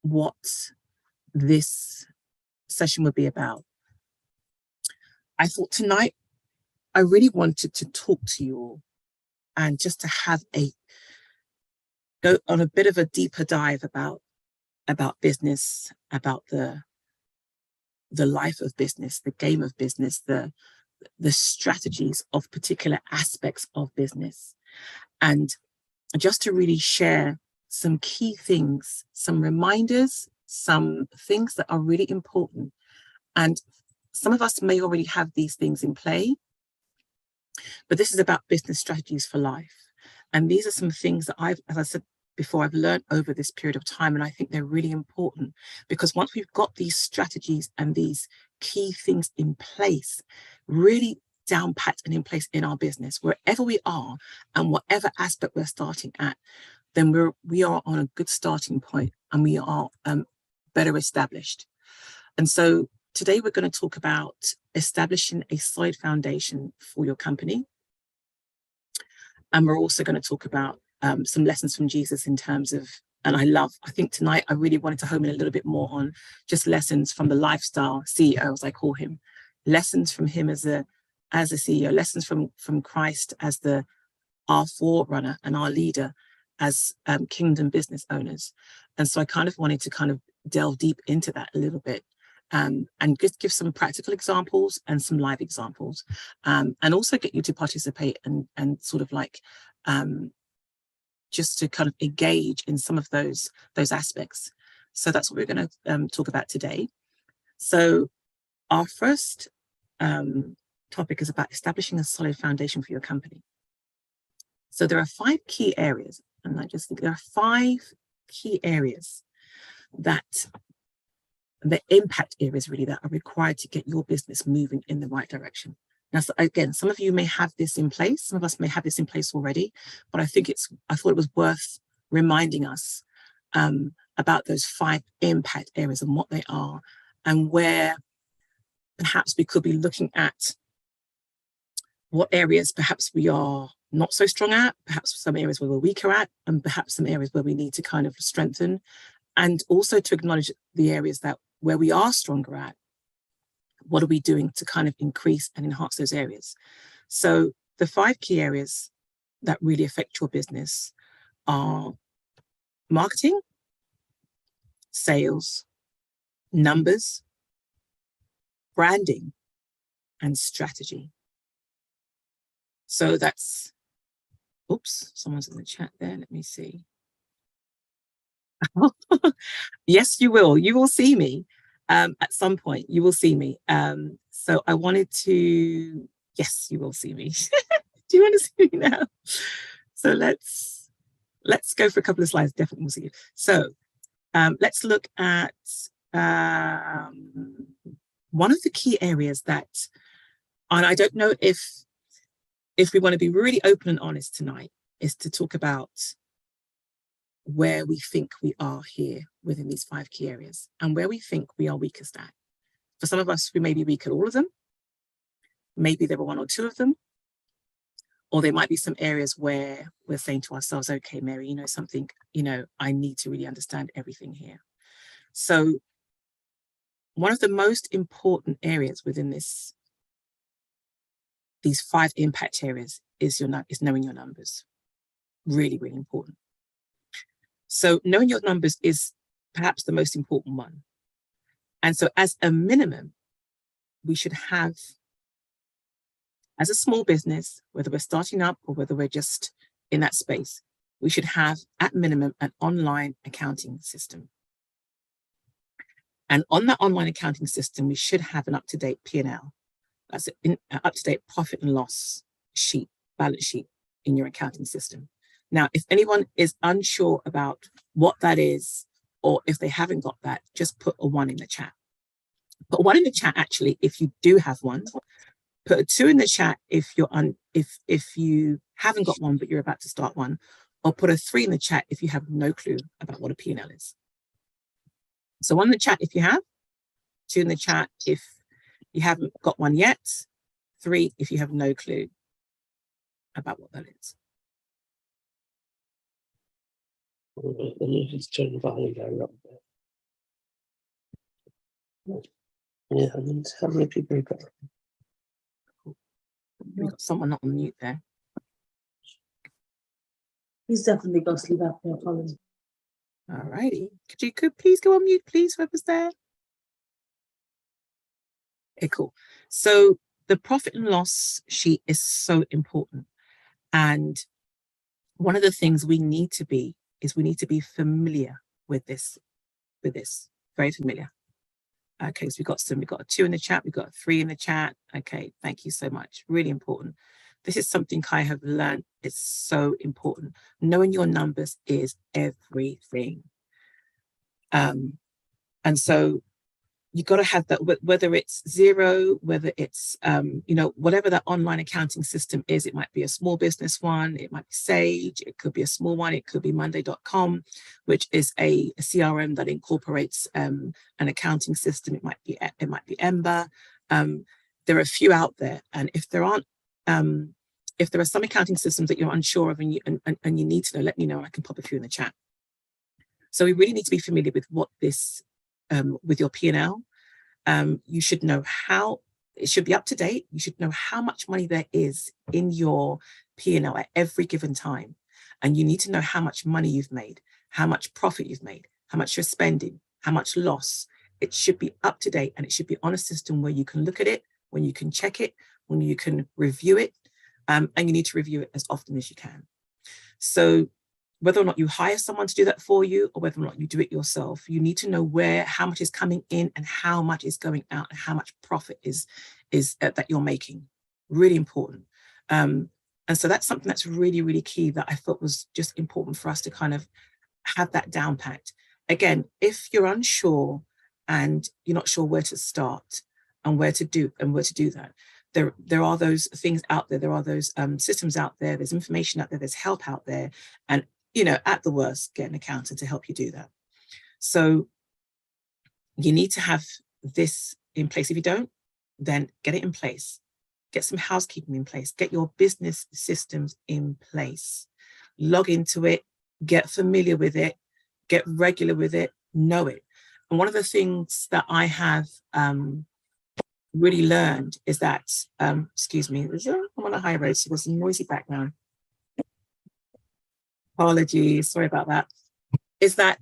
what this session would be about. I thought tonight I really wanted to talk to you all and just to have go on a bit of a deeper dive about business, about the life of business, the game of business, the strategies of particular aspects of business, and just to really share some key things, some reminders, some things that are really important. And some of us may already have these things in play, but this is about business strategies for life. And these are some things that as I said before, I've learned over this period of time, and I think they're really important, because once we've got these strategies and these key things in place, really down pat and in place in our business, wherever we are and whatever aspect we're starting at, then we are on a good starting point and we are better established. And so today we're going to talk about establishing a solid foundation for your company. And we're also going to talk about some lessons from Jesus in terms of, and I think tonight I really wanted to home in a little bit more on just lessons from the lifestyle CEO, as I call him, lessons from him as a CEO, lessons from Christ as our forerunner and our leader as kingdom business owners. And so I kind of wanted to delve deep into that a little bit, and just give some practical examples and some live examples, and also get you to participate and sort of like just to kind of engage in some of those aspects. So that's what we're going to talk about today. So our first topic is about establishing a solid foundation for your company. So there are 5 key areas, and I just think there are 5 key areas that the impact areas really that are required to get your business moving in the right direction. Now, so again, some of you may have this in place, some of us may have this in place already, but I thought it was worth reminding us about those 5 impact areas and what they are, and where perhaps we could be looking at what areas perhaps we are not so strong at, perhaps some areas where we're weaker at, and perhaps some areas where we need to kind of strengthen, and also to acknowledge the areas where we are stronger at. What are we doing to kind of increase and enhance those areas? So the 5 key areas that really affect your business are marketing, sales, numbers, branding, and strategy. So that's, oops, someone's in the chat there. Let me see. Yes, you will. You will see me at some point. You will see me. So I wanted to, yes, you will see me. Do you want to see me now? So let's go for a couple of slides. Definitely will see you. So let's look at one of the key areas that, and I don't know if we want to be really open and honest tonight, is to talk about where we think we are here within these 5 key areas and where we think we are weakest at. For some of us, we may be weak at all of them. Maybe there were 1 or 2 of them. Or there might be some areas where we're saying to ourselves, okay, Mary, something, I need to really understand everything here. So one of the most important areas within these 5 impact areas is knowing your numbers. Really, really important. So knowing your numbers is perhaps the most important one. And so as a minimum, we should have, as a small business, whether we're starting up or whether we're just in that space, we should have at minimum an online accounting system. And on that online accounting system, we should have an up-to-date P&L. That's an up-to-date profit and loss sheet, balance sheet in your accounting system. Now, if anyone is unsure about what that is, or if they haven't got that, just put a 1 in the chat. Put 1 in the chat, actually, if you do have one. Put a 2 in the chat if if you haven't got one, but you're about to start one. Or put a 3 in the chat if you have no clue about what a P&L is. So 1 in the chat if you have, 2 in the chat if you haven't got one yet, 3 if you have no clue about what that is. Let me just turn the volume down up there. Yeah, I mean, how many people you got? We've got someone not on mute there. He's definitely got sleep apnea, Colin. All righty. Could please go on mute, please, whoever's there? Okay, cool. So the profit and loss sheet is so important. And one of the things we need to be familiar with this, very familiar. Okay, so we've got a 2 in the chat, we've got a 3 in the chat. Okay, thank you so much. Really important. This is something I have learned. It's so important. Knowing your numbers is everything. And so you got to have that, whether it's Xero, whether it's, whatever that online accounting system is. It might be a small business one, it might be Sage, it could be a small one, it could be Monday.com, which is a CRM that incorporates an accounting system. It might be Ember. There are a few out there, and if there aren't, if there are some accounting systems that you're unsure of and you need to know, let me know. I can pop a few in the chat. So we really need to be familiar with what this, with your P&L. You should know how, it should be up to date. You should know how much money there is in your P&L at every given time. And you need to know how much money you've made, how much profit you've made, how much you're spending, how much loss. It should be up to date, and it should be on a system where you can look at it, when you can check it, when you can review it, and you need to review it as often as you can. So whether or not you hire someone to do that for you, or whether or not you do it yourself, you need to know how much is coming in and how much is going out, and how much profit is that you're making. Really important. And so that's something that's really, really key that I thought was just important for us to kind of have that down packed. Again, if you're unsure and you're not sure where to start and where to do that, there are those things out there. There are those systems out there. There's information out there. There's help out there. And at the worst, get an accountant to help you do that. So you need to have this in place. If you don't, then get it in place. Get some housekeeping in place. Get your business systems in place. Log into it. Get familiar with it. Get regular with it. Know it. And one of the things that I have really learned is that, excuse me, I'm on a high road, so there's some noisy background. Apologies, sorry about that. Is that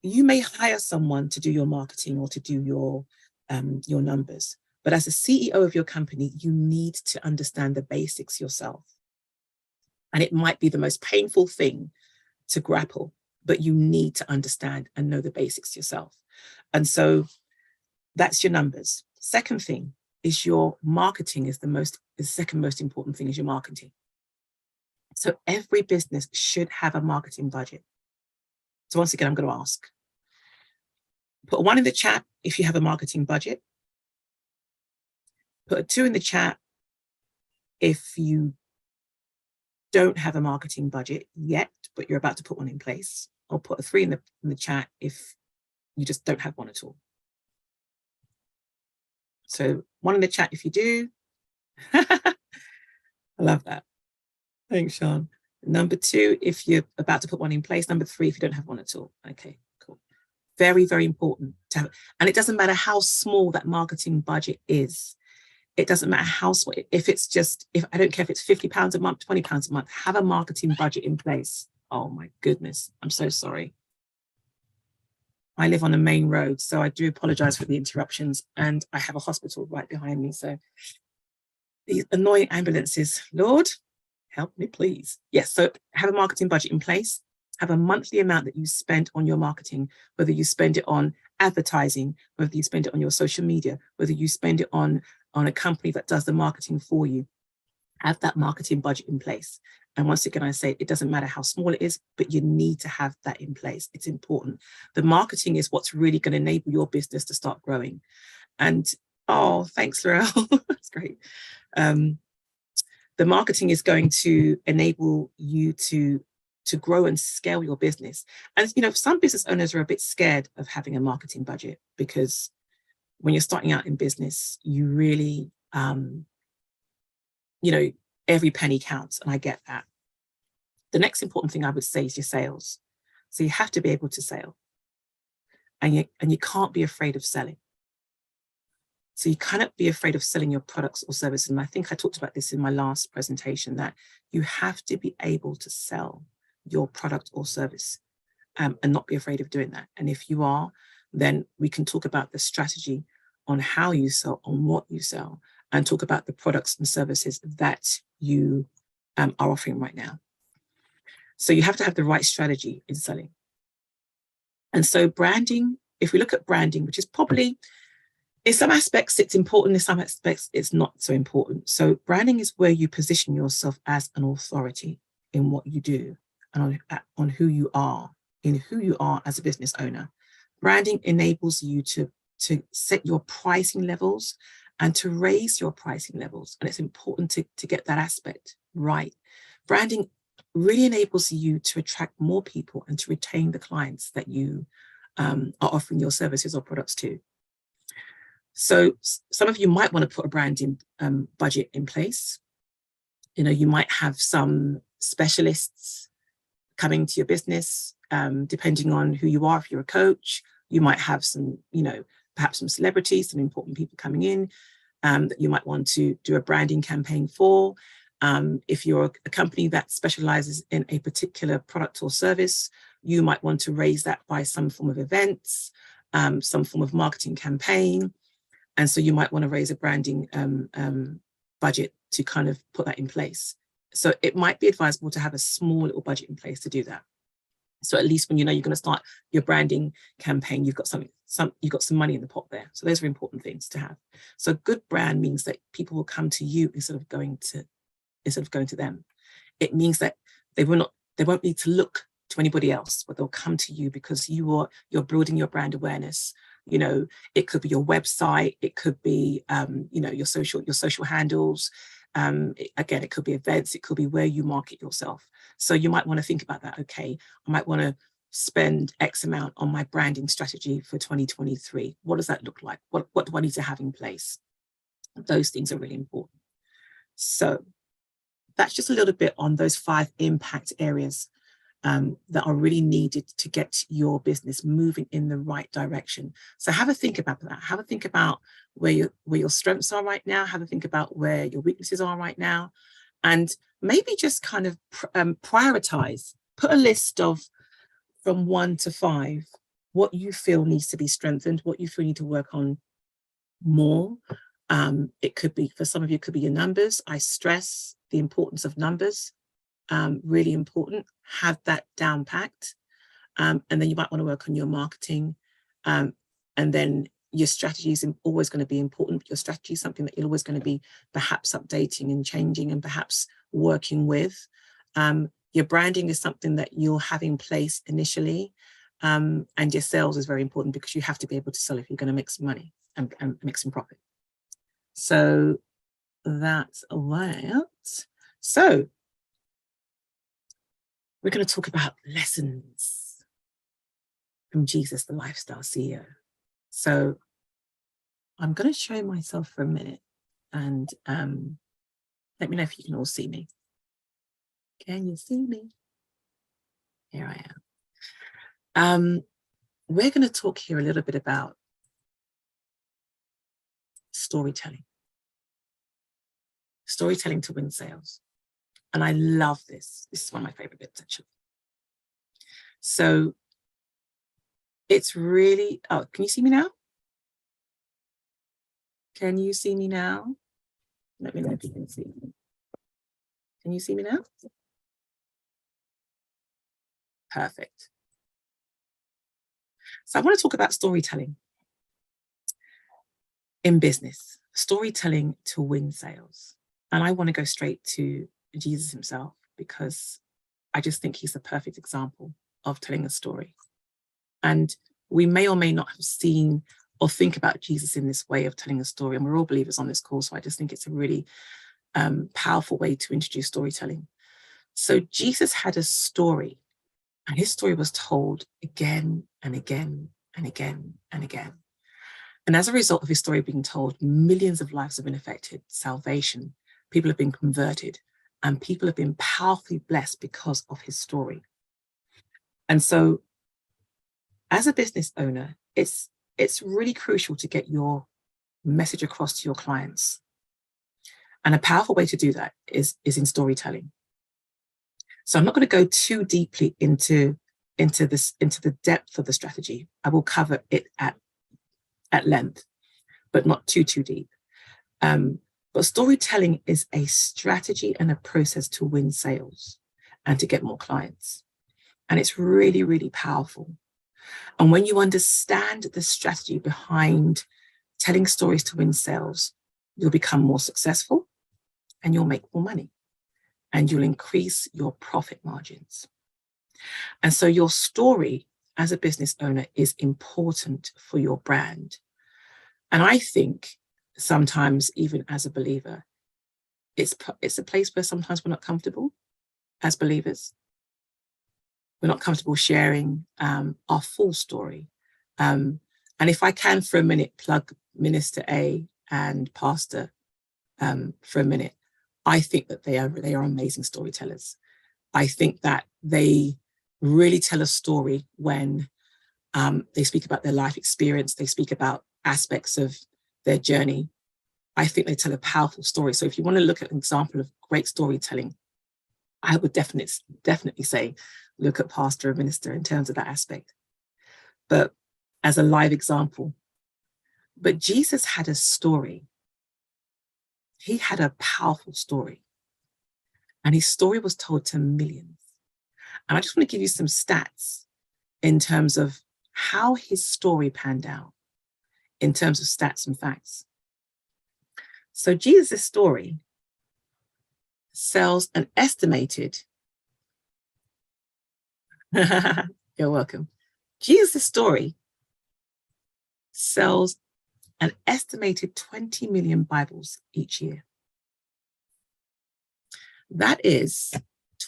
you may hire someone to do your marketing or to do your numbers, but as a CEO of your company, you need to understand the basics yourself. And it might be the most painful thing to grapple, but you need to understand and know the basics yourself. And so that's your numbers. Second thing is your marketing is the second most important thing is your marketing. So every business should have a marketing budget. So once again, I'm going to ask. Put a 1 in the chat if you have a marketing budget. Put a 2 in the chat if you don't have a marketing budget yet, but you're about to put one in place. Or put a 3 in the chat if you just don't have one at all. So 1 in the chat if you do. I love that. Thanks, Sean. Number 2, if you're about to put one in place. Number 3, if you don't have one at all. Okay, cool. Very, very important to have. And it doesn't matter how small that marketing budget is. It doesn't matter how small. If I don't care if it's £50 a month, £20 a month, have a marketing budget in place. Oh my goodness. I'm so sorry. I live on a main road, so I do apologize for the interruptions, and I have a hospital right behind me. So these annoying ambulances, Lord, help me, please. Yes, so have a marketing budget in place. Have a monthly amount that you spend on your marketing, whether you spend it on advertising, whether you spend it on your social media, whether you spend it on a company that does the marketing for you. Have that marketing budget in place. And once again, I say it doesn't matter how small it is, but you need to have that in place. It's important. The marketing is what's really going to enable your business to start growing. And oh, thanks, Laurel. That's great. The marketing is going to enable you to grow and scale your business. And some business owners are a bit scared of having a marketing budget, because when you're starting out in business, you really every penny counts, and I get that. The next important thing I would say is your sales. So you have to be able to sell. And you can't be afraid of selling. So you cannot be afraid of selling your products or services. And I think I talked about this in my last presentation, that you have to be able to sell your product or service and not be afraid of doing that. And if you are, then we can talk about the strategy on how you sell, on what you sell, and talk about the products and services that you are offering right now. So you have to have the right strategy in selling. And so branding, if we look at branding, which is probably, in some aspects it's important, in some aspects it's not so important. So branding is where you position yourself as an authority in what you do and on who you are, in who you are as a business owner. Branding enables you to set your pricing levels and to raise your pricing levels. And it's important to get that aspect right. Branding really enables you to attract more people and to retain the clients that you are offering your services or products to. So some of you might want to put a branding budget in place. You know, you might have some specialists coming to your business, depending on who you are. If you're a coach, you might have some, you know, perhaps some celebrities, some important people coming in that you might want to do a branding campaign for. If you're a company that specializes in a particular product or service, you might want to raise that by some form of events, some form of marketing campaign. And so you might want to raise a branding budget to kind of put that in place. So it might be advisable to have a small little budget in place to do that. So at least when you know you're going to start your branding campaign, you've got you've got some money in the pot there. So those are important things to have. So a good brand means that people will come to you instead of going to them. It means that they won't need to look to anybody else, but they'll come to you because you're building your brand awareness. You know, it could be your website, it could be you know, your social handles. Again, it could be events, it could be where you market yourself. So you might want to think about that. Okay, I might want to spend X amount on my branding strategy for 2023. What does that look like? What do I need to have in place? Those things are really important. So that's just a little bit on those 5 impact areas that are really needed to get your business moving in the right direction. So have a think about that. Have a think about where your strengths are right now. Have a think about where your weaknesses are right now. And maybe just kind of prioritize, put a list of from 1 to 5, what you feel needs to be strengthened, what you feel you need to work on more. It could be, for some of you, it could be your numbers. I stress the importance of numbers. Really important. Have that down packed. And then you might want to work on your marketing. And then your strategy is always going to be important. Your strategy is something that you're always going to be perhaps updating and changing and perhaps working with. Your branding is something that you'll have in place initially. And your sales is very important because you have to be able to sell if you're going to make some money and make some profit. So that's that. So we're going to talk about lessons from Jesus, the lifestyle CEO. So I'm going to show myself for a minute and let me know if you can all see me. Can you see me? Here I am. We're going to talk here a little bit about storytelling. Storytelling to win sales. And I love this. This is one of my favorite bits, actually. So it's really, oh, can you see me now? Can you see me now? Let me know if you can see me. Can you see me now? Perfect. So I want to talk about storytelling in business, storytelling to win sales. And I want to go straight to Jesus himself because I just think he's the perfect example of telling a story. And we may or may not have seen or think about Jesus in this way of telling a story. And we're all believers on this call, so I just think it's a really powerful way to introduce storytelling. So Jesus had a story, and his story was told again and again and again and again. And as a result of his story being told, millions of lives have been affected, salvation, people have been converted, and people have been powerfully blessed because of his story. And so as a business owner, it's really crucial to get your message across to your clients. And a powerful way to do that is in storytelling. So I'm not going to go too deeply into the depth of the strategy. I will cover it at length, but not too deep. But storytelling is a strategy and a process to win sales and to get more clients. And it's really, really powerful. And when you understand the strategy behind telling stories to win sales, you'll become more successful and you'll make more money and you'll increase your profit margins. And so your story as a business owner is important for your brand. And I think sometimes, even as a believer, it's a place where sometimes we're not comfortable as believers. We're not comfortable sharing our full story. And if I can for a minute plug Minister A and Pastor for a minute, I think that they are amazing storytellers. I think that they really tell a story when they speak about their life experience, they speak about aspects of their journey. I think they tell a powerful story. So if you want to look at an example of great storytelling, I would definitely say, look at Pastor and Minister in terms of that aspect. But as a live example, but Jesus had a story. He had a powerful story. And his story was told to millions. And I just want to give you some stats in terms of how his story panned out, in terms of stats and facts. So Jesus' story sells an estimated, you're welcome. Jesus' story sells an estimated 20 million Bibles each year. That is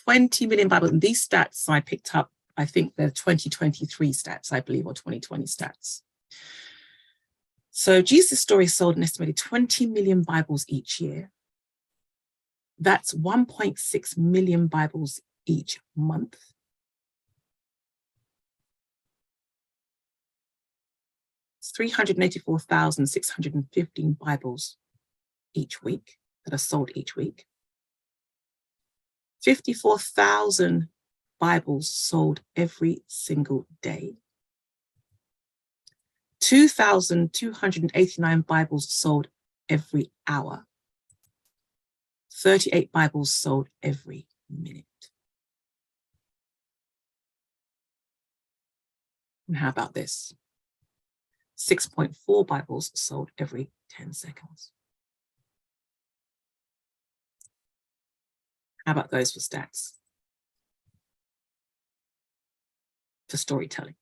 20 million Bibles. And these stats I picked up, I think they're 2023 stats, I believe, or 2020 stats. So Jesus' story sold an estimated 20 million Bibles each year. That's 1.6 million Bibles each month. It's 384,615 Bibles each week that are sold each week. 54,000 Bibles sold every single day. 2,289 Bibles sold every hour. 38 Bibles sold every minute. And how about this? 6.4 Bibles sold every 10 seconds. How about those for stats? For storytelling.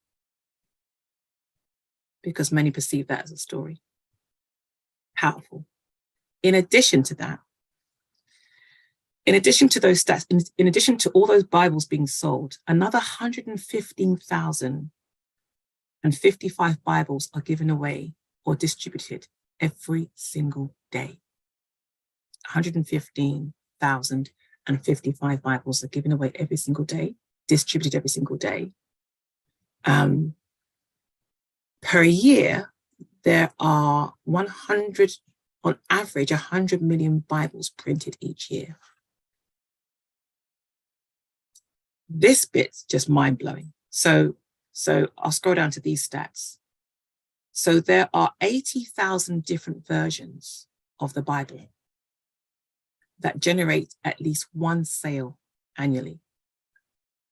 Because many perceive that as a story. Powerful. In addition to that, in addition to those stats, in addition to all those Bibles being sold, another 115,055 Bibles are given away or distributed every single day. 115,055 Bibles are given away every single day, distributed every single day. Per year, there are 100, on average, 100 million Bibles printed each year. This bit's just mind-blowing. So I'll scroll down to these stats. So there are 80,000 different versions of the Bible that generate at least one sale annually.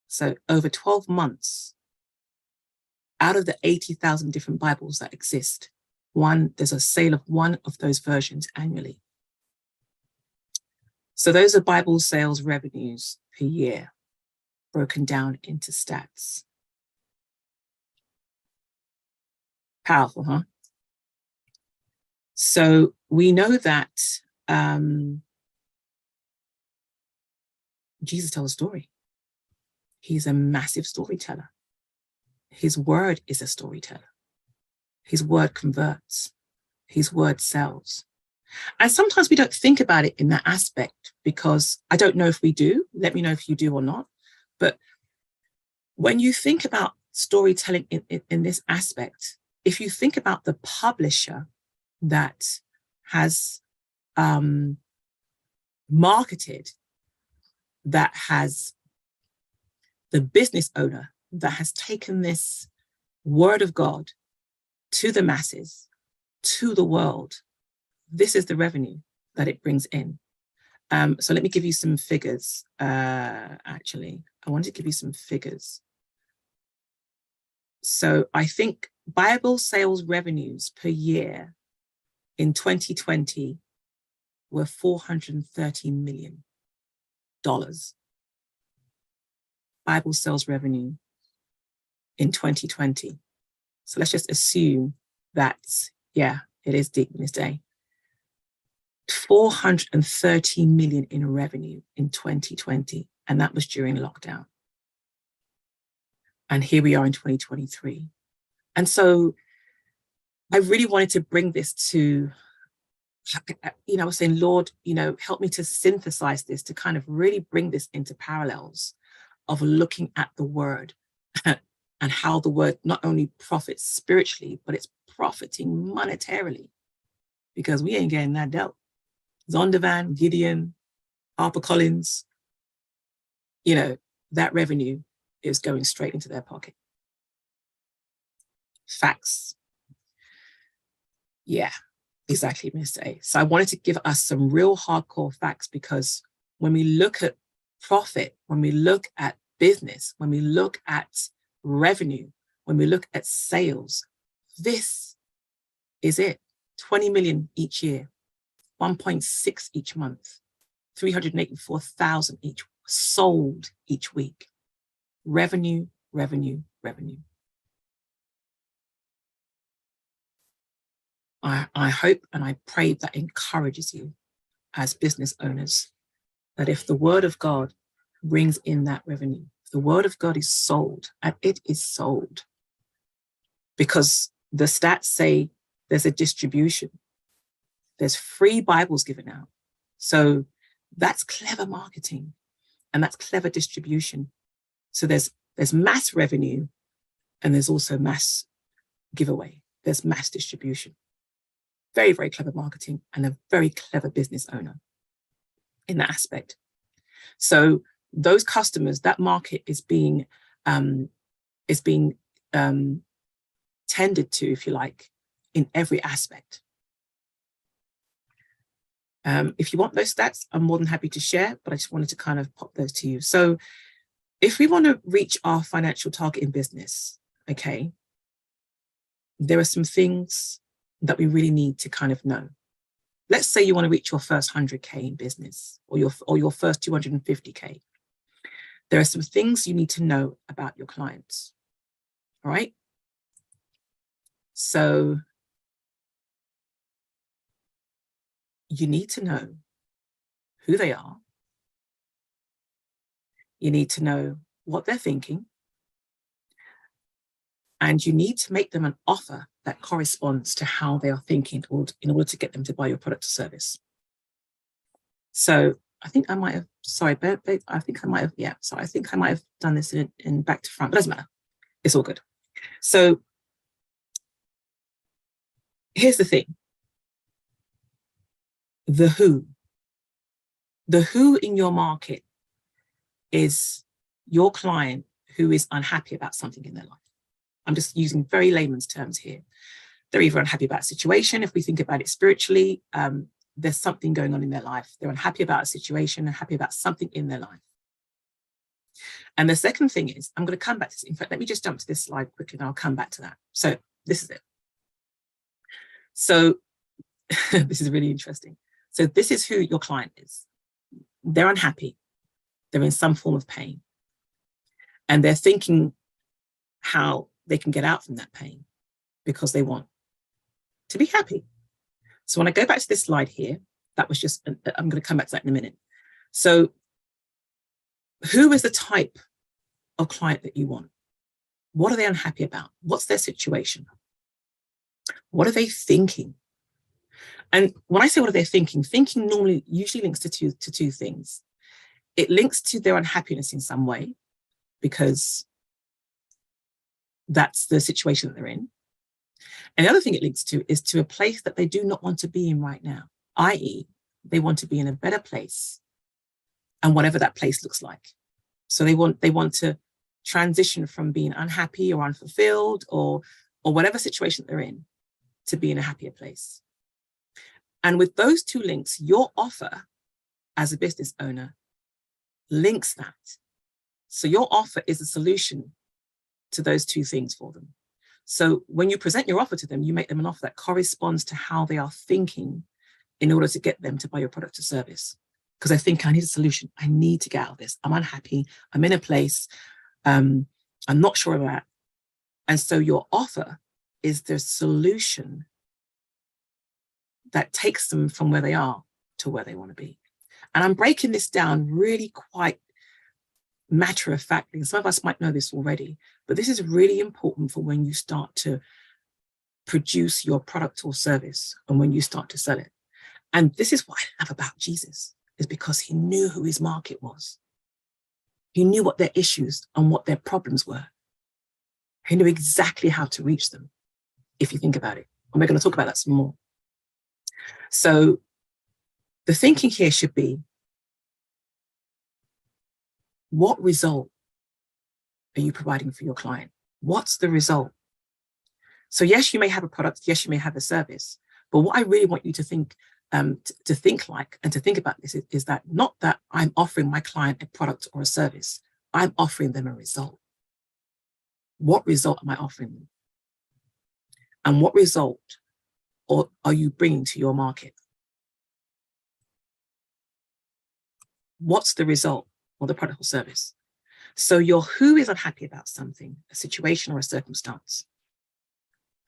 So over 12 months, out of the 80,000 different Bibles that exist, there's a sale of one of those versions annually. So those are Bible sales revenues per year, broken down into stats. Powerful, huh? So we know that Jesus tells a story. He's a massive storyteller. His word is a storyteller. His word converts. His word sells. And sometimes we don't think about it in that aspect, because I don't know if we do. Let me know if you do or not. But When you think about storytelling in this aspect, if you think about the publisher that has marketed, that has the business owner that has taken this word of God to the masses, to the world, this is the revenue that it brings in. So let me give you some figures. Actually, I wanted to give you some figures. So I think Bible sales revenues per year in 2020 were $430 million. Bible sales revenue in 2020. So let's just assume that, yeah, it is deep in this day. 430 million in revenue in 2020, and that was during lockdown. And here we are in 2023. And so I really wanted to bring this to, I was saying, Lord, help me to synthesize this, to kind of really bring this into parallels of looking at the word and how the word not only profits spiritually, but it's profiting monetarily, because we ain't getting that dealt. Zondervan, Gideon, HarperCollins, that revenue is going straight into their pocket. Facts. Yeah, exactly, Mr. A. So I wanted to give us some real hardcore facts, because when we look at profit, when we look at business, when we look at revenue, when we look at sales, this is it. 20 million each year, 1.6 each month, 384,000 each sold each week. Revenue, revenue, revenue. I hope and I pray that encourages you as business owners, that if the word of God brings in that revenue, if the word of God is sold, and it is sold, because the stats say there's a distribution. There's free Bibles given out. So that's clever marketing, and that's clever distribution. So there's mass revenue, and there's also mass giveaway. There's mass distribution. Very, very clever marketing, and a very clever business owner in that aspect. So those customers, that market is being tended to, if you like, in every aspect. If you want those stats, I'm more than happy to share, but I just wanted to kind of pop those to you. So if we want to reach our financial target in business, okay, there are some things that we really need to kind of know. Let's say you want to reach your first 100K in business, or your first 250K. There are some things you need to know about your clients, all right? So you need to know who they are. You need to know what they're thinking. And you need to make them an offer that corresponds to how they are thinking in order to get them to buy your product or service. So I think I might have, sorry, I think I might have, yeah. So I think I might have done this in back to front, but it doesn't matter. It's all good. So here's the thing. The who in your market is your client who is unhappy about something in their life. I'm just using very layman's terms here. They're either unhappy about a situation. If we think about it spiritually, there's something going on in their life. They're unhappy about a situation, unhappy about something in their life. And the second thing is, I'm going to come back to this. In fact, let me just jump to this slide quickly and I'll come back to that. So this is it. So this is really interesting. So this is who your client is. They're unhappy. They're in some form of pain. And they're thinking how they can get out from that pain because they want to be happy. So when I go back to this slide here, that was just, I'm going to come back to that in a minute. So who is the type of client that you want? What are they unhappy about? What's their situation? What are they thinking? And when I say what are they thinking, thinking normally usually links to two things. It links to their unhappiness in some way, because that's the situation that they're in. And the other thing it links to is to a place that they do not want to be in right now, i.e., they want to be in a better place, and whatever that place looks like. So they want to transition from being unhappy or unfulfilled or whatever situation they're in to be in a happier place. And with those two links, your offer as a business owner links that. So your offer is a solution to those two things for them. So when you present your offer to them, you make them an offer that corresponds to how they are thinking in order to get them to buy your product or service. Because I think I need a solution. I need to get out of this. I'm unhappy. I'm in a place I'm not sure about. And so your offer is the solution that takes them from where they are to where they want to be. And I'm breaking this down really quite matter of factly. Some of us might know this already, but this is really important for when you start to produce your product or service and when you start to sell it. And this is what I love about Jesus, is because he knew who his market was. He knew what their issues and what their problems were. He knew exactly how to reach them, if you think about it. And we're going to talk about that some more. So the thinking here should be, what result are you providing for your client? What's the result? So yes, you may have a product. Yes, you may have a service. But what I really want you to think like and to think about this is that not that I'm offering my client a product or a service. I'm offering them a result. What result am I offering them? And what result are you bringing to your market? What's the result or the product or service? So your who is unhappy about something, a situation or a circumstance.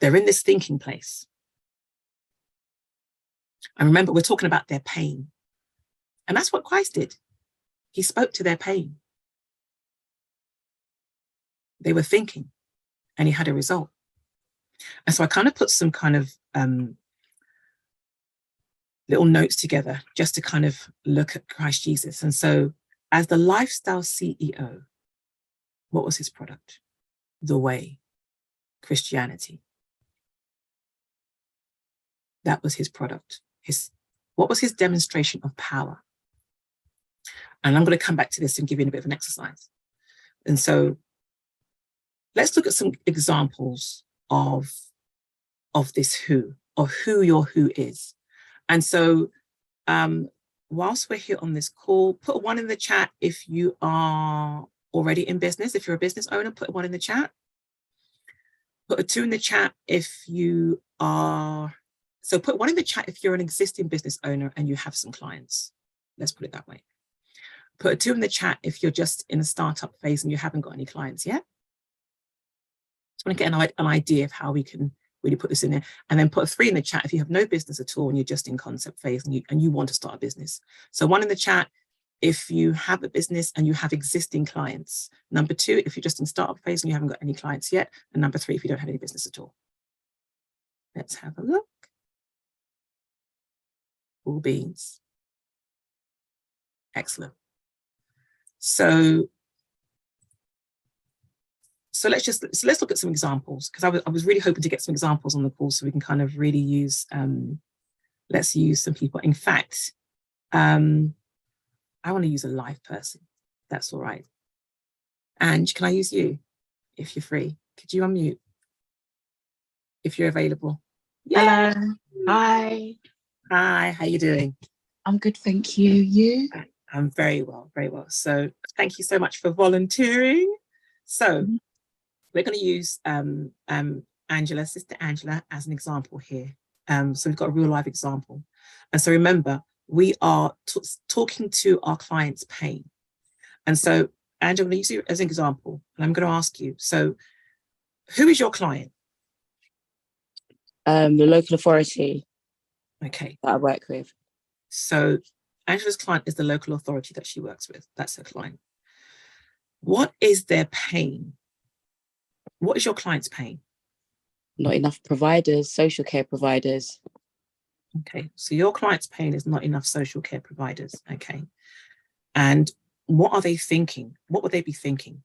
They're in this thinking place. And remember, we're talking about their pain. And that's what Christ did. He spoke to their pain. They were thinking, and he had a result. And so I kind of put some kind of little notes together just to kind of look at Christ Jesus. And so as the lifestyle CEO, what was his product? The way, Christianity. That was his product. What was his demonstration of power? And I'm going to come back to this and give you a bit of an exercise. And so let's look at some examples of this who, of who your who is. And so whilst we're here on this call, put a 1 in the chat if you are already in business. If you're a business owner, put a 1 in the chat. Put a 2 in the chat if you are, so put 1 in the chat if you're an existing business owner and you have some clients. Let's put it that way. Put a 2 in the chat if you're just in a startup phase and you haven't got any clients yet. Just want to get an idea of how we can really put this in there. And then put a 3 in the chat if you have no business at all and you're just in concept phase and you want to start a business. So 1 in the chat if you have a business and you have existing clients. Number 2, if you're just in startup phase and you haven't got any clients yet. And number 3, if you don't have any business at all. Let's have a look. All beans. Excellent. So let's look at some examples, because I was really hoping to get some examples on the call so we can kind of really use, let's use some people. In fact, I want to use a live person. That's all right. Ange, can I use you if you're free? Could you unmute if you're available? Yeah. Hello. Hi. Hi, how you doing? I'm good, thank you. You? I'm very well, very well. So thank you so much for volunteering. So we're going to use Angela, Sister Angela, as an example here. So we've got a real life example. And so remember, we are talking to our client's pain. And so, Angela, I'm going to use you as an example. And I'm going to ask you, so who is your client? The local authority. Okay. That I work with. So Angela's client is the local authority that she works with. That's her client. What is their pain? What is your client's pain? Not enough providers, social care providers. Okay, so your client's pain is not enough social care providers. Okay. And what are they thinking? What would they be thinking?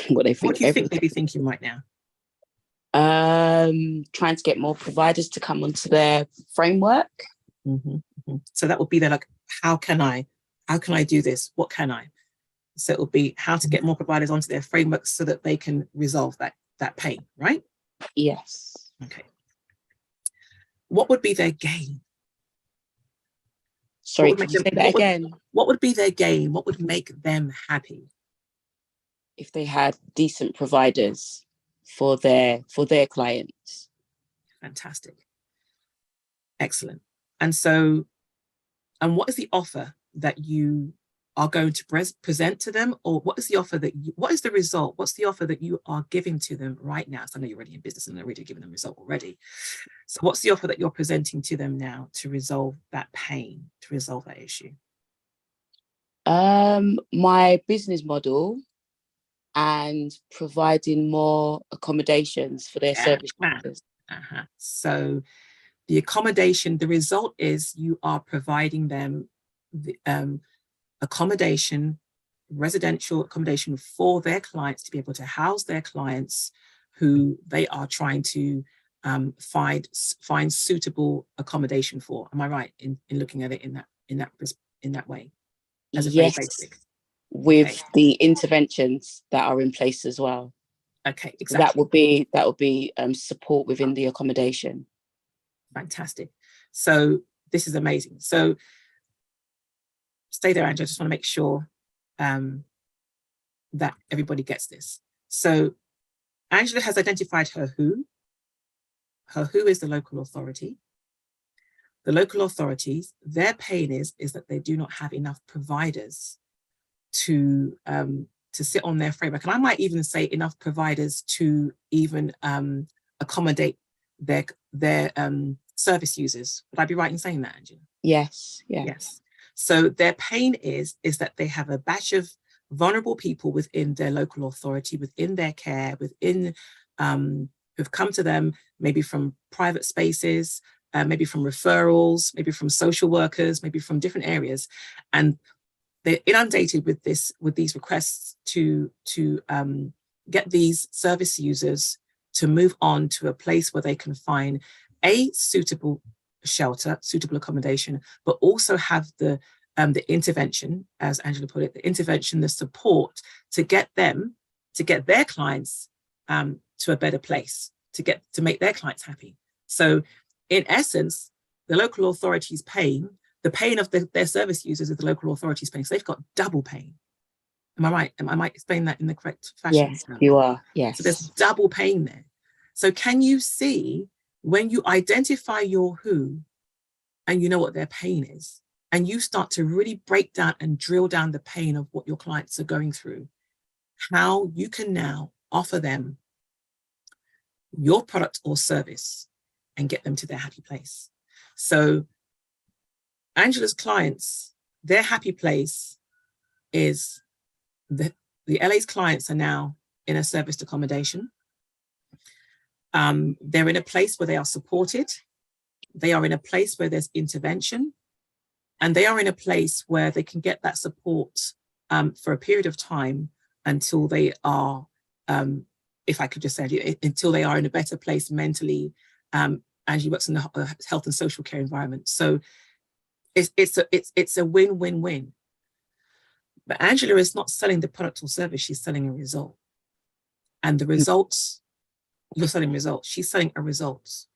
what they What think. do you think they'd be thinking right now? Trying to get more providers to come onto their framework. So that would be their like, how can I do this? What can I? So it will be how to get more providers onto their frameworks so that they can resolve that pain, right? Yes. Okay. What would be their gain? Sorry, What would could you make say them- that what would- again? What would be their gain? What would make them happy? If they had decent providers for their clients. Fantastic. Excellent. And what is the offer that you are going to present to them, or what is the offer what is the result? What's the offer that you are giving to them right now? So I know you're already in business and they're already giving them result already. So what's the offer that you're presenting to them now to resolve that pain, to resolve that issue? My business model and providing more accommodations for their service users. So the accommodation, the result is you are providing them the accommodation, residential accommodation for their clients to be able to house their clients who they are trying to find suitable accommodation for. Am I right in looking at it in that way? As a Yes, very basic. with the interventions that are in place as well. Okay, exactly. That would be support within the accommodation. Fantastic. So this is amazing. So stay there, Angela. I just want to make sure that everybody gets this. So Angela has identified her who. Her who is the local authority. The local authorities, their pain is that they do not have enough providers to sit on their framework. And I might even say enough providers to even accommodate their service users. Would I be right in saying that, Angela? Yes. Yeah. Yes. So their pain is that they have a batch of vulnerable people within their local authority, within their care, within who've come to them maybe from private spaces, maybe from referrals, maybe from social workers, maybe from different areas, and they're inundated with these requests to get these service users to move on to a place where they can find a suitable shelter, suitable accommodation, but also have the intervention, as Angela put it, the intervention, the support to get their clients to a better place, to make their clients happy. So in essence, the local authorities paying, the pain of their service users is the local authorities paying. So they've got double pain. Am I right? Am I explaining that in the correct fashion? Yes, you are. Yes. So there's double pain there. So can you see when you identify your who and you know what their pain is, and you start to really break down and drill down the pain of what your clients are going through, how you can now offer them your product or service and get them to their happy place. So Angela's clients, their happy place is the LA's clients are now in a serviced accommodation. They're in a place where they are supported. They are in a place where there's intervention, and they are in a place where they can get that support for a period of time until they are, if I could just say, until they are in a better place mentally. And she works in the health and social care environment. So it's a win-win-win. But Angela is not selling the product or service, she's selling a result. And the results, you're selling results, she's selling a result.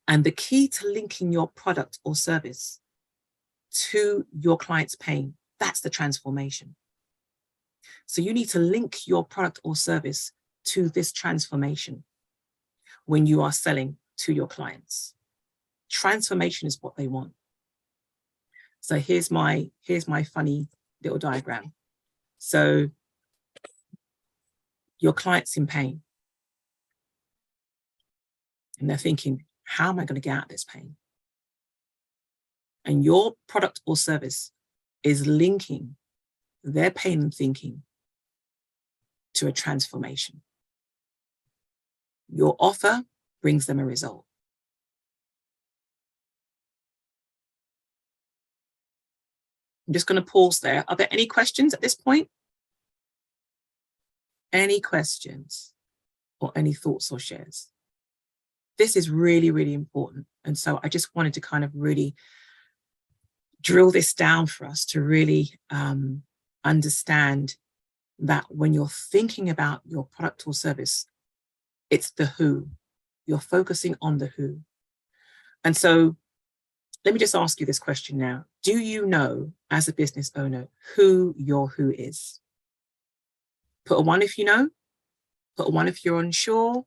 And the key to linking your product or service to your client's pain, that's the transformation. So you need to link your product or service to this transformation when you are selling to your clients. Transformation is what they want. So here's my funny little diagram. So your client's in pain. And they're thinking, how am I going to get out of this pain? And your product or service is linking their pain and thinking to a transformation. Your offer brings them a result. I'm just going to pause there. Are there any questions at this point? Any questions or any thoughts or shares? This is really, really important. And so I just wanted to kind of really drill this down for us to really understand that when you're thinking about your product or service, it's the who. You're focusing on the who. And so let me just ask you this question now. Do you know, as a business owner, who your who is? Put a 1 if you know, put a 1 if you're unsure,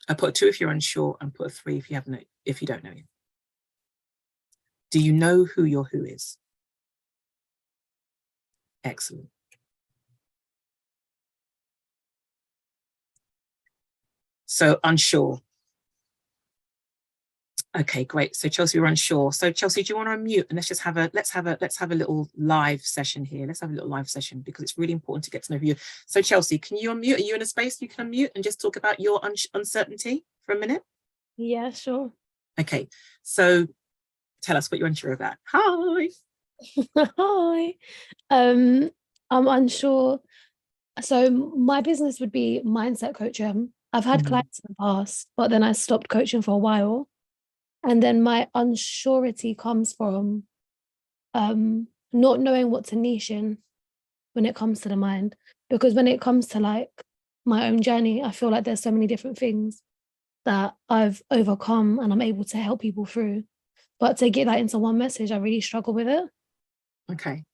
put a 2 if you're unsure, and put a 3 if you don't know yet. Do you know who your who is? Excellent. So unsure. Okay, great. So Chelsea, we're unsure. So Chelsea, do you want to unmute and let's have a little live session here. Let's have a little live session because it's really important to get to know you. So Chelsea, can you unmute? Are you in a space you can unmute and just talk about your uncertainty for a minute? Yeah, sure. Okay, so tell us what you're unsure about. Hi. Hi. I'm unsure. So my business would be mindset coaching. I've had clients in the past, but then I stopped coaching for a while. And then my unsurety comes from not knowing what to niche in when it comes to the mind. Because when it comes to like my own journey, I feel like there's so many different things that I've overcome and I'm able to help people through. But to get that into one message, I really struggle with it. Okay.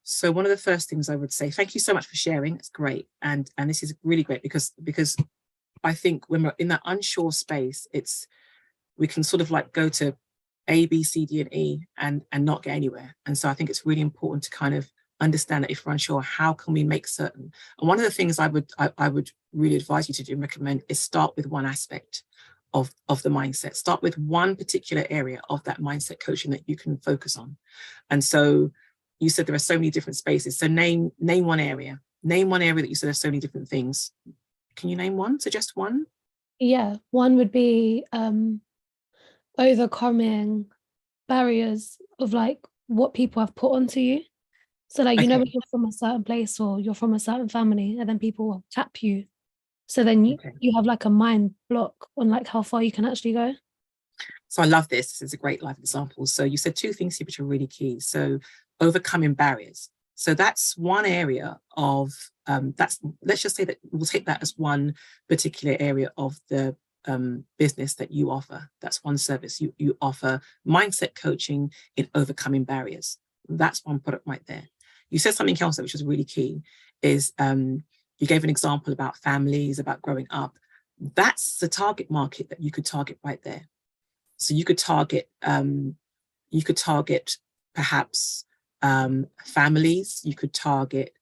So one of the first things I would say, thank you so much for sharing. It's great. And this is really great because I think when we're in that unsure space, we can sort of like go to A, B, C, D, and E and not get anywhere. And so I think it's really important to kind of understand that if we're unsure, how can we make certain? And one of the things I would really advise you to do and recommend is start with one aspect of the mindset. Start with one particular area of that mindset coaching that you can focus on. And so you said there are so many different spaces. So name one area. Name one area that you said there's so many different things. Can you name one? Suggest one? Yeah, one would be overcoming barriers of like what people have put onto you. So like, you know, when you're from a certain place or you're from a certain family and then people will tap you. So then you have like a mind block on like how far you can actually go. So I love this. This is a great live example. So you said two things here which are really key. So overcoming barriers. So that's one area of let's just say that we'll take that as one particular area of the business that you offer. That's one service. You offer mindset coaching in overcoming barriers. That's one product right there. You said something else which was really key is you gave an example about families, about growing up. That's the target market that you could target right there. So you could target perhaps families. You could target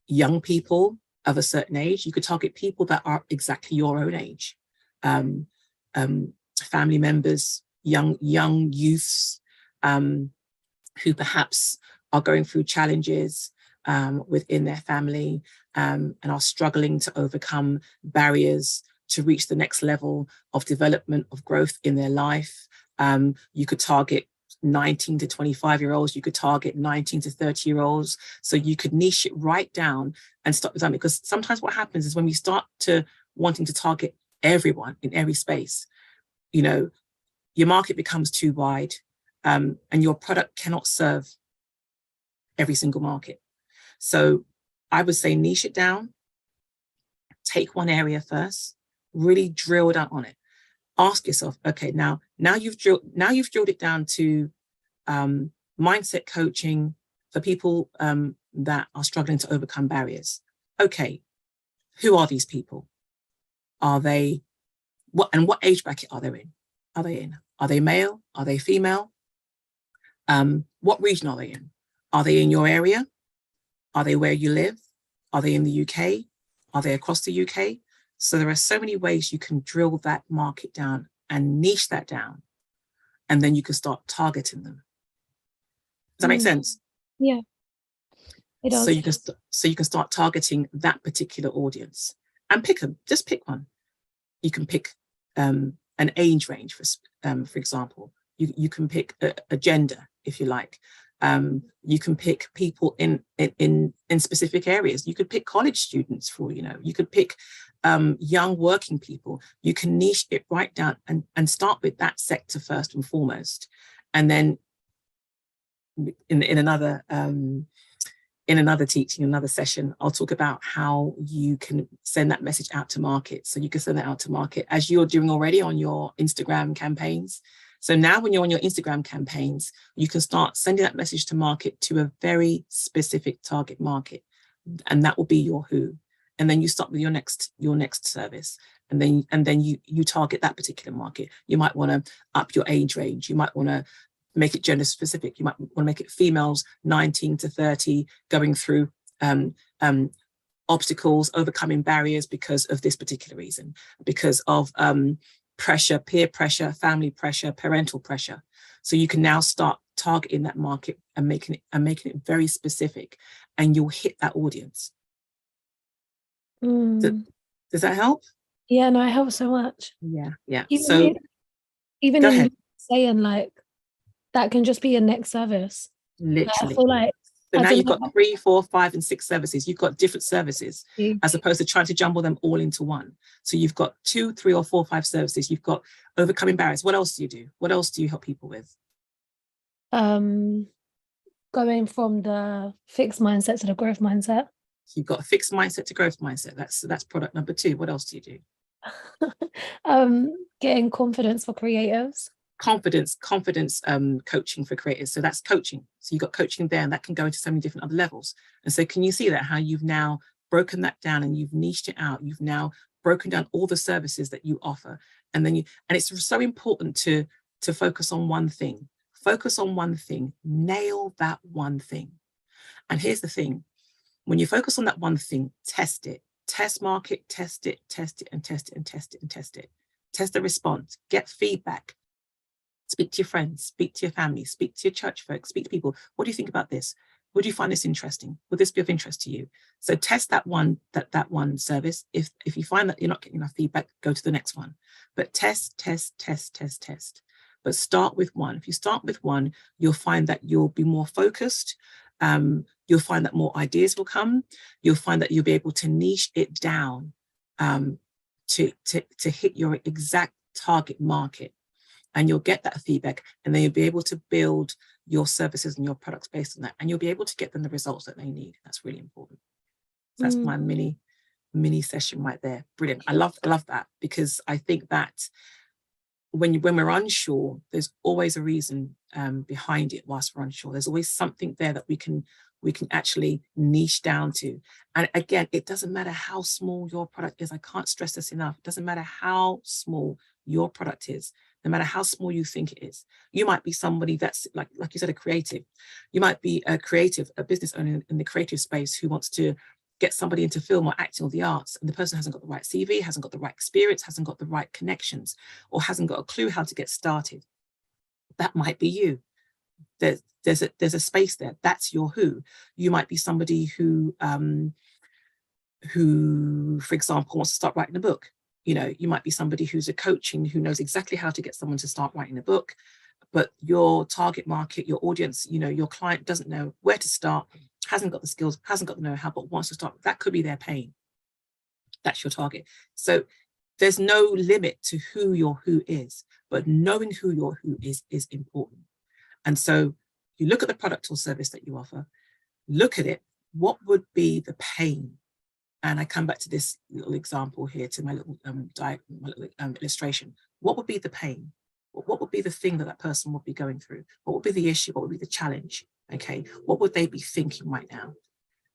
young people of a certain age. You could target people that are exactly your own age, family members, young youths who perhaps are going through challenges within their family and are struggling to overcome barriers to reach the next level of development, of growth in their life. You could target 19 to 25-year-olds, you could target 19 to 30-year-olds. So you could niche it right down and start with them. Because sometimes what happens is when we start to wanting to target everyone in every space, you know, your market becomes too wide and your product cannot serve every single market. So I would say niche it down, take one area first, really drill down on it. Ask yourself, okay, now you've drilled it down to mindset coaching for people that are struggling to overcome barriers. Okay, who are these people? Are they what age bracket are they in? Are they male? Are they female? What region are they in? Are they in your area? Are they where you live? Are they in the UK? Are they across the UK? So there are so many ways you can drill that market down and niche that down, and then you can start targeting them. Does that make sense? Yeah, it does. So you can start targeting that particular audience and pick them. Just pick one. You can pick an age range, for example. You can pick a gender, if you like. You can pick people in specific areas. You could pick college students for, you could pick young working people. You can niche it right down and start with that sector first and foremost. And then in another teaching, another session, I'll talk about how you can send that message out to market. So you can send that out to market as you're doing already on your Instagram campaigns. So now when you're on your Instagram campaigns, you can start sending that message to market to a very specific target market. And that will be your who. And then you start with your next service. And then you target that particular market. You might want to up your age range. You might want to make it gender specific. You might want to make it females 19 to 30 going through obstacles, overcoming barriers because of this particular reason, because of pressure, peer pressure, family pressure, parental pressure. So you can now start targeting that market and making it very specific, and you'll hit that audience. Does that help? Yeah, no, it helps so much. Yeah. Even Go in ahead. saying like that can just be your next service. Like, I Literally. feel like So I now don't you've know got 3, 4, 5, and 6 services. You've got different services how as opposed to trying to jumble them all into one. So you've got 2, 3, or 4, 5 services. You've got overcoming barriers. What else do you do? What else do you help people with? going from the fixed mindset to the growth mindset. So you've got a fixed mindset to growth mindset. That's product number 2. What else do you do? Getting confidence for creatives. Confidence coaching for creators. So that's coaching. So you've got coaching there, and that can go into so many different other levels. And so can you see that, how you've now broken that down and you've niched it out? You've now broken down all the services that you offer. And then it's so important to focus on one thing. Focus on one thing. Nail that one thing. And here's the thing. When you focus on that one thing, test it. Test market, test it, and test it, and test it, and test it. Test the response. Get feedback. Speak to your friends, speak to your family, speak to your church folks, speak to people. What do you think about this? Would you find this interesting? Would this be of interest to you? So test that one service. If you find that you're not getting enough feedback, go to the next one. But test. But start with one. If you start with one, you'll find that you'll be more focused. You'll find that more ideas will come. You'll find that you'll be able to niche it down to hit your exact target market. And you'll get that feedback, and then you'll be able to build your services and your products based on that, and you'll be able to get them the results that they need. That's really important. So that's my mini session right there. Brilliant. I love that, because I think that when we're unsure, there's always a reason behind it. Whilst we're unsure, there's always something there that we can actually niche down to. And again, it doesn't matter how small your product is. I can't stress this enough. It doesn't matter how small your product is. No matter how small you think it is. You might be somebody that's like you said, a creative. You might be a creative, a business owner in the creative space who wants to get somebody into film or acting or the arts, and the person hasn't got the right CV, hasn't got the right experience, hasn't got the right connections, or hasn't got a clue how to get started. That might be you. There's a space there. That's your who. You might be somebody who, for example, wants to start writing a book. You might be somebody who's a coaching, who knows exactly how to get someone to start writing a book, but your target market, your audience, your client doesn't know where to start, hasn't got the skills, hasn't got the know-how, but wants to start. That could be their pain. That's your target. So there's no limit to who your who is, but knowing who your who is important. And so you look at the product or service that you offer, look at it, what would be the pain? And I come back to this little example here, to my little illustration. What would be the pain? What would be the thing that person would be going through? What would be the issue? What would be the challenge? Okay, what would they be thinking right now?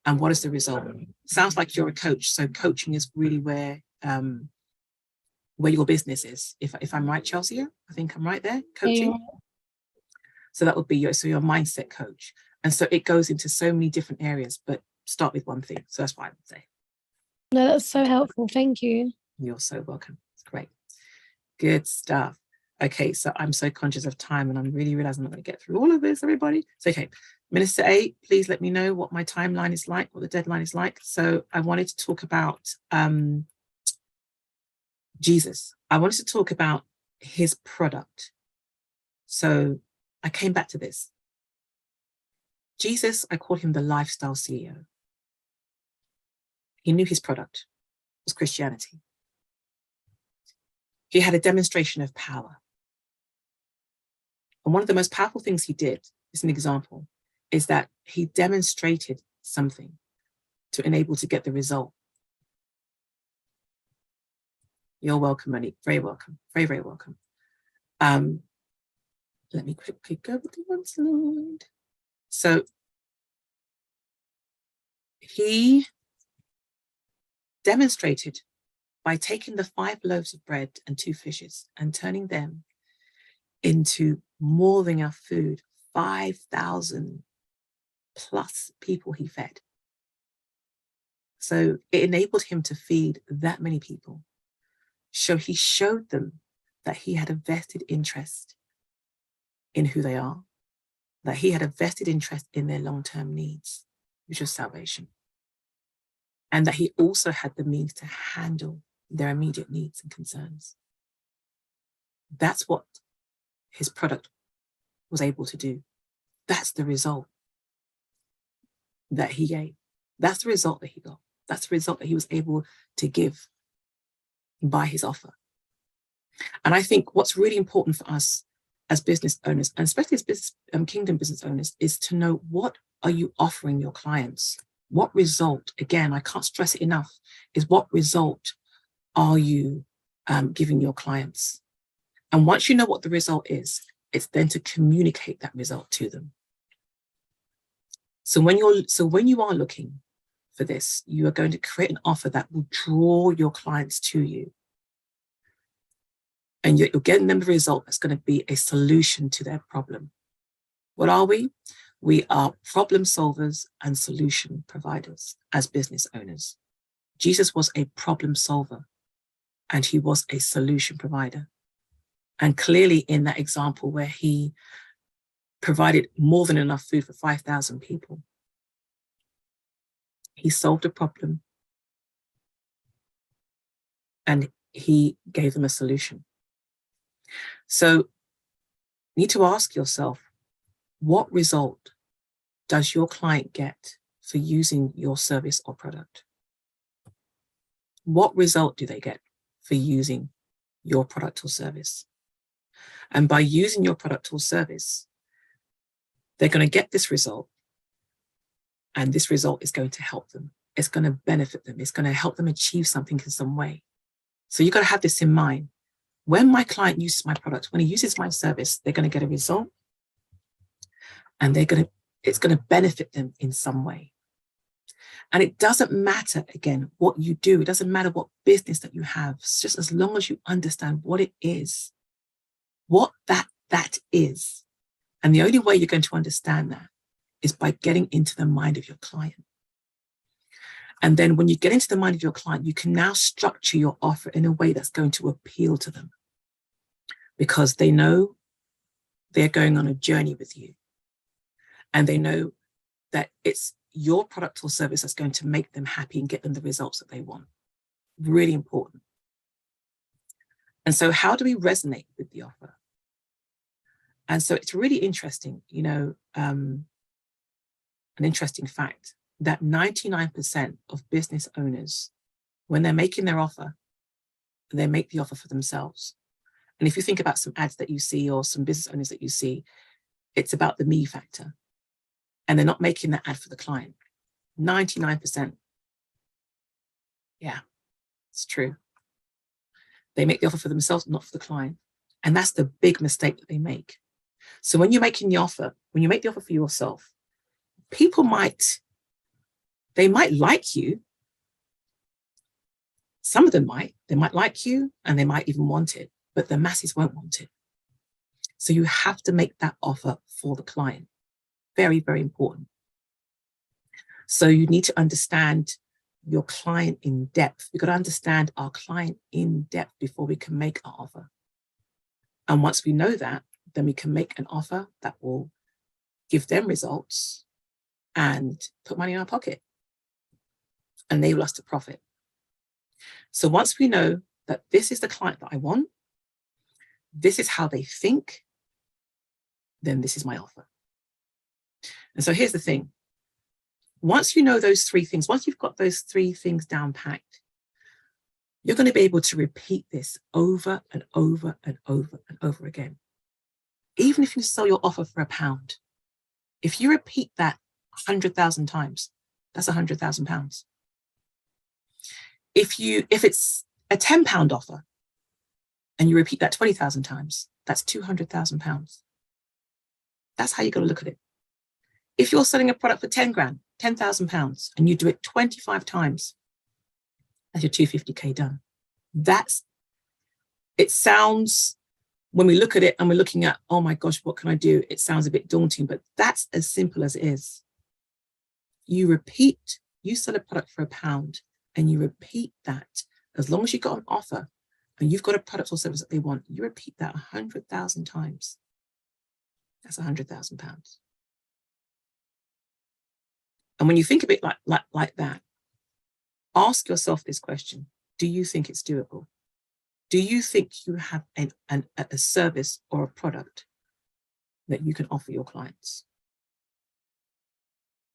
And what is the result? Sounds like you're a coach. So coaching is really where your business is. If I'm right, Chelsea, I think I'm right there. Coaching. Yeah. So that would be your mindset coach. And so it goes into so many different areas, but start with one thing. So that's what I would say. No, that's so helpful. Thank you. You're so welcome. It's great. Good stuff. Okay, so I'm so conscious of time, and I'm really realizing I'm not going to get through all of this, everybody. So, okay, Minister A, please let me know what my timeline is like, what the deadline is like. So I wanted to talk about Jesus. I wanted to talk about his product. So I came back to this. Jesus, I call him the lifestyle CEO. He knew his product was Christianity. He had a demonstration of power. And one of the most powerful things he did, as an example, is that he demonstrated something to enable to get the result. You're welcome, Monique. Very welcome. Very, very welcome. Let me quickly go with the one slide. So he demonstrated by taking the 5 loaves of bread and 2 fishes and turning them into more than enough food, 5,000 plus people he fed. So it enabled him to feed that many people. So he showed them that he had a vested interest in who they are, that he had a vested interest in their long-term needs, which was salvation. And that he also had the means to handle their immediate needs and concerns. That's what his product was able to do. That's the result that he gave. That's the result that he got. That's the result that he was able to give by his offer. And I think what's really important for us as business owners, and especially as business, kingdom business owners, is to know, what are you offering your clients? What result, again, I can't stress it enough, is what result are you giving your clients? And once you know what the result is, it's then to communicate that result to them. So when you are looking for this, you are going to create an offer that will draw your clients to you. And you're getting them the result that's going to be a solution to their problem. What are we? We are problem solvers and solution providers as business owners. Jesus was a problem solver and he was a solution provider. And clearly in that example where he provided more than enough food for 5,000 people, he solved a problem and he gave them a solution. So you need to ask yourself, what result does your client get for using your service or product? What result do they get for using your product or service? And by using your product or service, they're going to get this result. And this result is going to help them. It's going to benefit them. It's going to help them achieve something in some way. So you've got to have this in mind. When my client uses my product, when he uses my service, they're going to get a result. And it's going to benefit them in some way. And it doesn't matter, again, what you do. It doesn't matter what business that you have. It's just as long as you understand what it is, what that is. And the only way you're going to understand that is by getting into the mind of your client. And then when you get into the mind of your client, you can now structure your offer in a way that's going to appeal to them, because they know they're going on a journey with you. And they know that it's your product or service that's going to make them happy and get them the results that they want. Really important. And so how do we resonate with the offer? And so it's really interesting, an interesting fact that 99% of business owners, when they're making their offer, they make the offer for themselves. And if you think about some ads that you see or some business owners that you see, it's about the me factor. And they're not making that ad for the client. 99%. Yeah, it's true. They make the offer for themselves, not for the client. And that's the big mistake that they make. So when you're making the offer, when you make the offer for yourself, people might like you. Some of them they might like you and they might even want it, but the masses won't want it. So you have to make that offer for the client. Very, very important. So you need to understand your client in depth. We've got to understand our client in depth before we can make our offer. And once we know that, then we can make an offer that will give them results and put money in our pocket, enable us to profit. So once we know that this is the client that I want, this is how they think, then this is my offer. And so here's the thing. Once you know those three things, once you've got those three things down packed, you're going to be able to repeat this over and over and over and over again. Even if you sell your offer for £1, if you repeat that 100,000 times, that's £100,000. If it's a £10 offer and you repeat that 20,000 times, that's £200,000. That's how you got to look at it. If you're selling a product for 10 grand, £10,000, and you do it 25 times, that's your 250K done. It sounds, when we look at it and we're looking at, oh my gosh, what can I do? It sounds a bit daunting, but that's as simple as it is. You sell a product for £1 and you repeat that. As long as you've got an offer and you've got a product or service that they want, you repeat that 100,000 times. That's £100,000. And when you think of it like that, ask yourself this question. Do you think it's doable? Do you think you have a service or a product that you can offer your clients?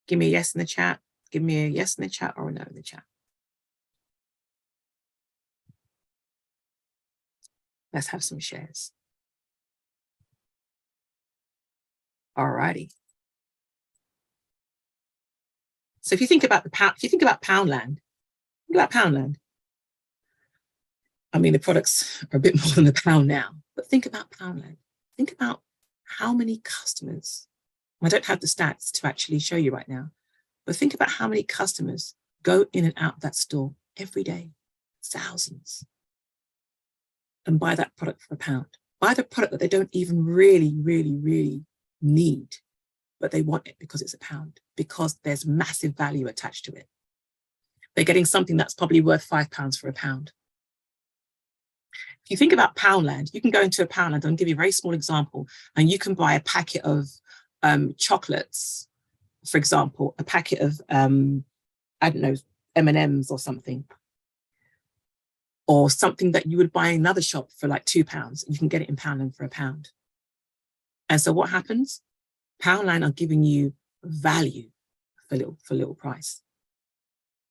Give me a yes in the chat. Give me a yes in the chat or a no in the chat. Let's have some shares. All righty. So if you think about Poundland, think about Poundland. I mean, the products are a bit more than £1 now, but think about Poundland. Think about how many customers, I don't have the stats to actually show you right now, but think about how many customers go in and out of that store every day, thousands, and buy that product for £1. Buy the product that they don't even really, really, really need, but they want it because it's £1, because there's massive value attached to it. They're getting something that's probably worth £5 for £1. If you think about Poundland, you can go into a Poundland, and give you a very small example, and you can buy a packet of chocolates, for example, a packet of, I don't know, M&Ms or something that you would buy in another shop for like £2. You can get it in Poundland for £1. And so what happens? Poundland are giving you value for little price.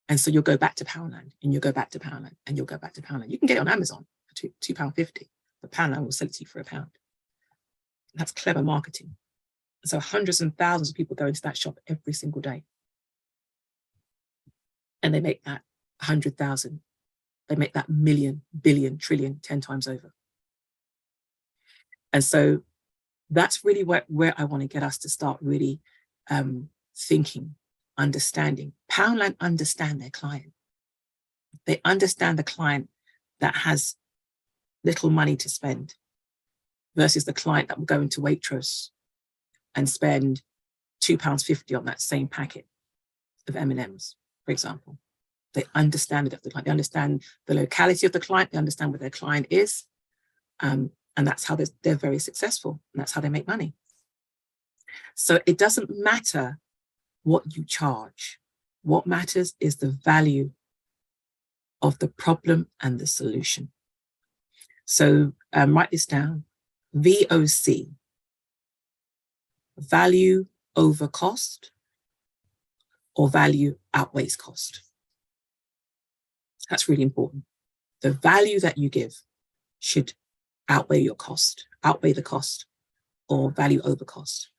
And so you'll go back to Poundland, and you'll go back to Poundland, and you'll go back to Poundland. You can get it on Amazon for £2.50, but Poundland will sell it to you for £1. That's clever marketing. So hundreds and thousands of people go into that shop every single day. And they make that 100,000. They make that million, billion, trillion, 10 times over. And so that's really where I want to get us to start really thinking, understanding. Poundland understand their client. They understand the client that has little money to spend versus the client that will go into Waitrose and spend £2.50 on that same packet of M&Ms, for example. They understand it of the client. They understand the locality of the client. They understand where their client is. And that's how they're very successful. And that's how they make money. So it doesn't matter what you charge. What matters is the value of the problem and the solution. So write this down. VOC, value over cost, or value outweighs cost. That's really important. The value that you give should outweigh the cost, or value over cost.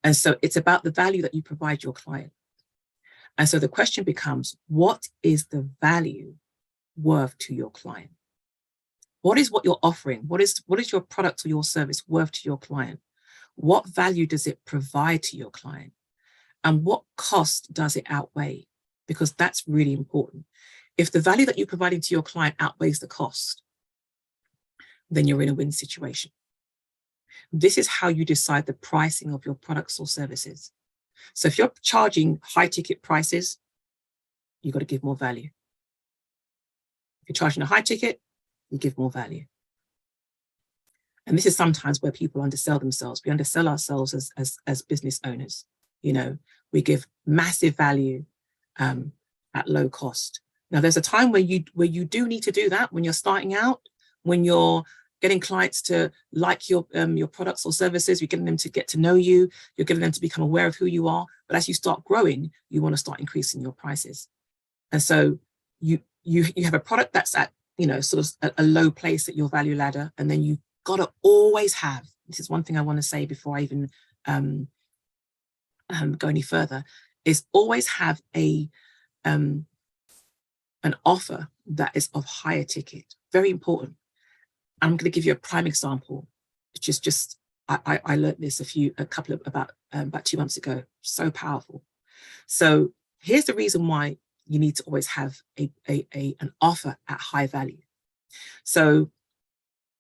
And so it's about the value that you provide your client. And so the question becomes, what is the value worth to your client? What is what you're offering? What is your product or your service worth to your client? What value does it provide to your client? And what cost does it outweigh? Because that's really important. If the value that you're providing to your client outweighs the cost, then you're in a win situation. This is how you decide the pricing of your products or services. So if you're charging high ticket prices, you've got to give more value. If you're charging a high ticket, you give more value. And this is sometimes where people undersell themselves. We undersell ourselves as business owners. You know, we give massive value at low cost. Now, there's a time where you do need to do that when you're starting out, when you're getting clients to like your products or services. You're getting them to get to know you. You're getting them to become aware of who you are. But as you start growing, you want to start increasing your prices. And so you have a product that's at, sort of a low place at your value ladder. And then you got to always have, this is one thing I want to say before I even go any further, is always have an offer that is of higher ticket. Very important. I'm going to give you a prime example, which is just, I learned this about 2 months ago. So powerful. So here's the reason why you need to always have an offer at high value. So,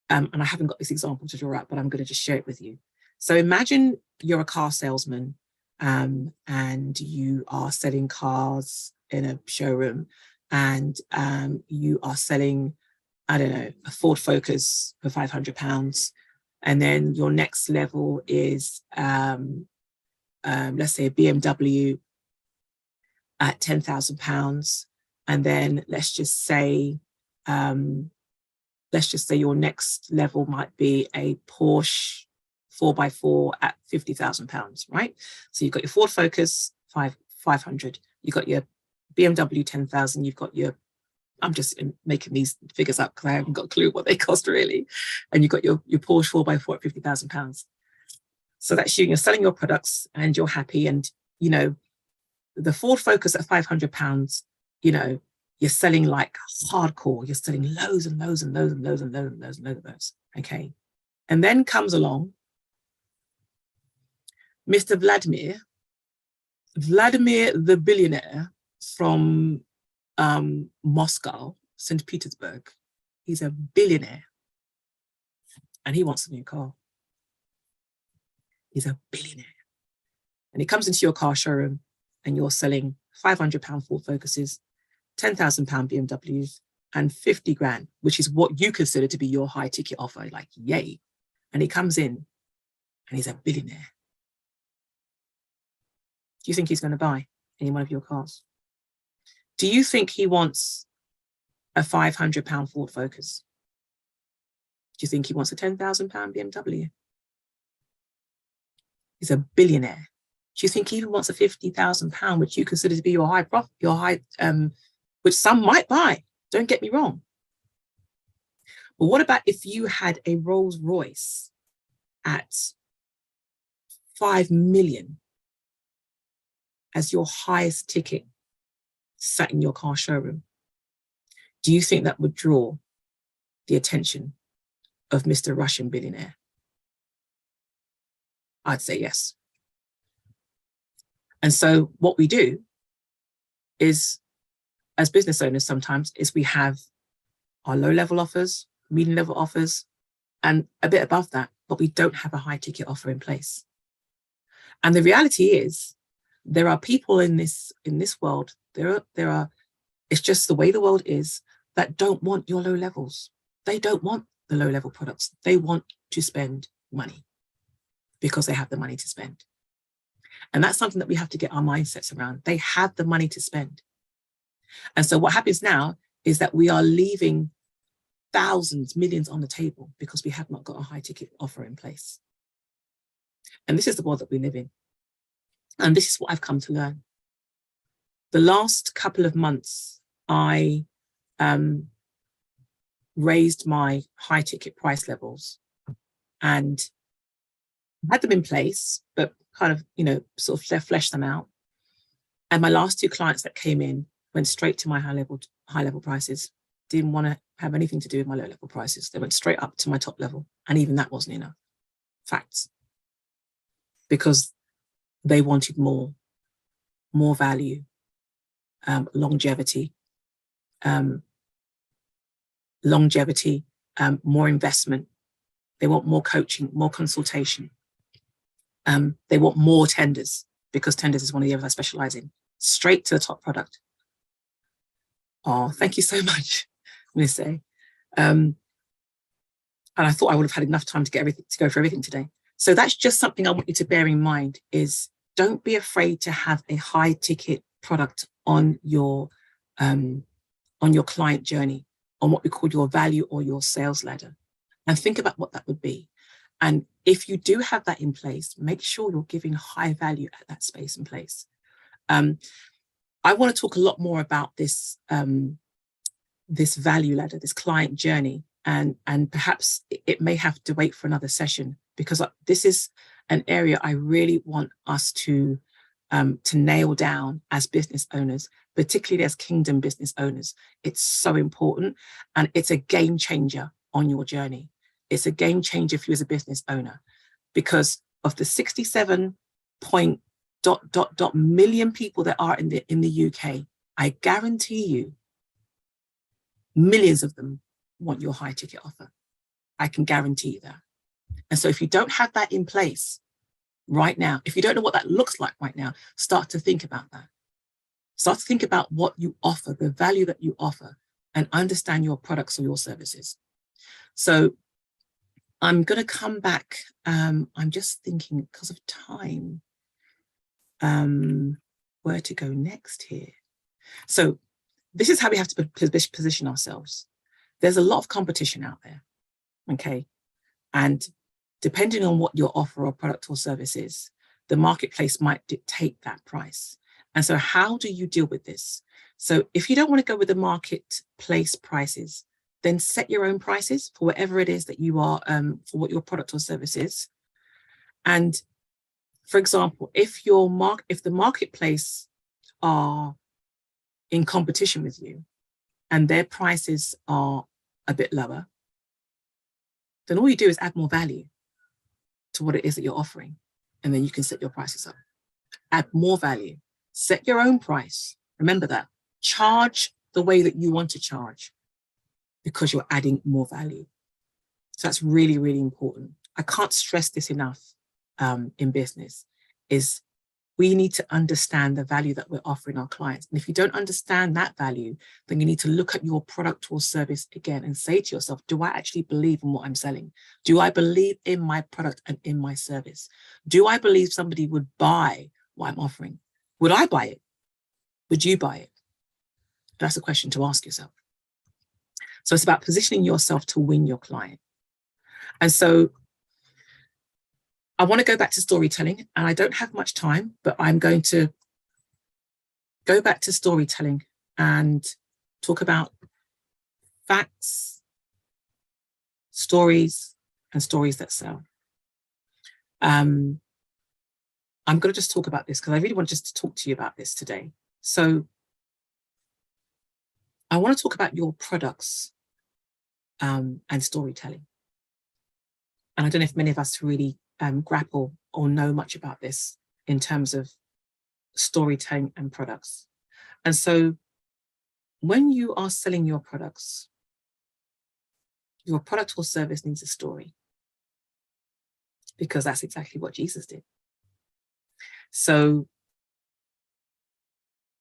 and I haven't got this example to draw out, but I'm going to just share it with you. So imagine you're a car salesman and you are selling cars in a showroom, and you are selling, I don't know, a Ford Focus for £500. And then your next level is, let's say a BMW at £10,000. And then let's just say your next level might be a Porsche 4x4 at £50,000, right? So you've got your Ford Focus, 500. You've got your BMW 10,000. You've got your, I'm just making these figures up because I haven't got a clue what they cost really. And you've got your Porsche 4x4 at £50,000. So that's you're selling your products and you're happy. And, the Ford Focus at £500, you're selling like hardcore. You're selling loads and loads and loads and loads and loads and loads and loads of those. Okay. And then comes along Mr. Vladimir the billionaire from Moscow, St. Petersburg. He's a billionaire and he wants a new car. He's a billionaire. And he comes into your car showroom and you're selling £500 Ford Focuses, £10,000 BMWs, and 50 grand, which is what you consider to be your high ticket offer, like yay. And he comes in and he's a billionaire. Do you think he's going to buy any one of your cars? Do you think he wants a £500 Ford Focus? Do you think he wants a £10,000 BMW? He's a billionaire. Do you think he even wants a £50,000, which you consider to be your high profit, which some might buy? Don't get me wrong. But what about if you had a Rolls Royce at 5 million as your highest ticket sat in your car showroom? Do you think that would draw the attention of Mr. Russian billionaire? I'd say yes. And so what we do is, as business owners sometimes, is we have our low-level offers, medium-level offers, and a bit above that, but we don't have a high-ticket offer in place. And the reality is, there are people in this world, there are, it's just the way the world is, that don't want your low levels. They don't want the low-level products. They want to spend money because they have the money to spend. And that's something that we have to get our mindsets around. They have the money to spend. And so what happens now is that we are leaving thousands, millions on the table because we have not got a high ticket offer in place. And this is the world that we live in. And this is what I've come to learn. The last couple of months, I raised my high ticket price levels and had them in place, but kind of, sort of fleshed them out. And my last 2 clients that came in went straight to my high level prices. Didn't want to have anything to do with my low level prices. They went straight up to my top level. And even that wasn't enough. Facts. Because they wanted more value, longevity, more investment. They want more coaching, more consultation. They want more tenders, because tenders is one of the areas I specialize in. Straight to the top product. Oh, thank you so much, I'm going to say. And I thought I would have had enough time to go through everything today. So that's just something I want you to bear in mind, is don't be afraid to have a high ticket product on your client journey, on what we call your value or your sales ladder. And think about what that would be. And if you do have that in place, make sure you're giving high value at that space and place. I want to talk a lot more about this, this value ladder, this client journey, and perhaps it may have to wait for another session, because this is an area I really want us to nail down as business owners, particularly as Kingdom business owners. It's so important, and it's a game changer on your journey. It's a game changer for you as a business owner, because of the 67 million people that are in the UK, I guarantee you millions of them want your high ticket offer. I can guarantee you that. And so if you don't have that in place right now, if you don't know what that looks like right now, start to think about that. Start to think about what you offer, the value that you offer, and understand your products or your services. So I'm going to come back. I'm just thinking, because of time, where to go next here. So this is how we have to position ourselves. There's a lot of competition out there, okay? And depending on what your offer or product or service is, the marketplace might dictate that price. And so how do you deal with this? So if you don't want to go with the marketplace prices, then set your own prices for whatever it is that you are, for what your product or service is. And for example, if the marketplace are in competition with you and their prices are a bit lower, then all you do is add more value to what it is that you're offering. And then you can set your prices up. Add more value, set your own price. Remember that. Charge the way that you want to charge, because you're adding more value. So that's really, really important. I can't stress this enough in business, is we need to understand the value that we're offering our clients. And if you don't understand that value, then you need to look at your product or service again and say to yourself, do I actually believe in what I'm selling? Do I believe in my product and in my service? Do I believe somebody would buy what I'm offering? Would I buy it? Would you buy it? That's a question to ask yourself. So it's about positioning yourself to win your client. And so I want to go back to storytelling, and I don't have much time, but I'm going to go back to storytelling and talk about facts, stories, and stories that sell. I'm going to just talk about this because I really want just to talk to you about this today. So I want to talk about your products and storytelling. And I don't know if many of us really grapple or know much about this in terms of storytelling and products. And so when you are selling your products, your product or service needs a story, because that's exactly what Jesus did. So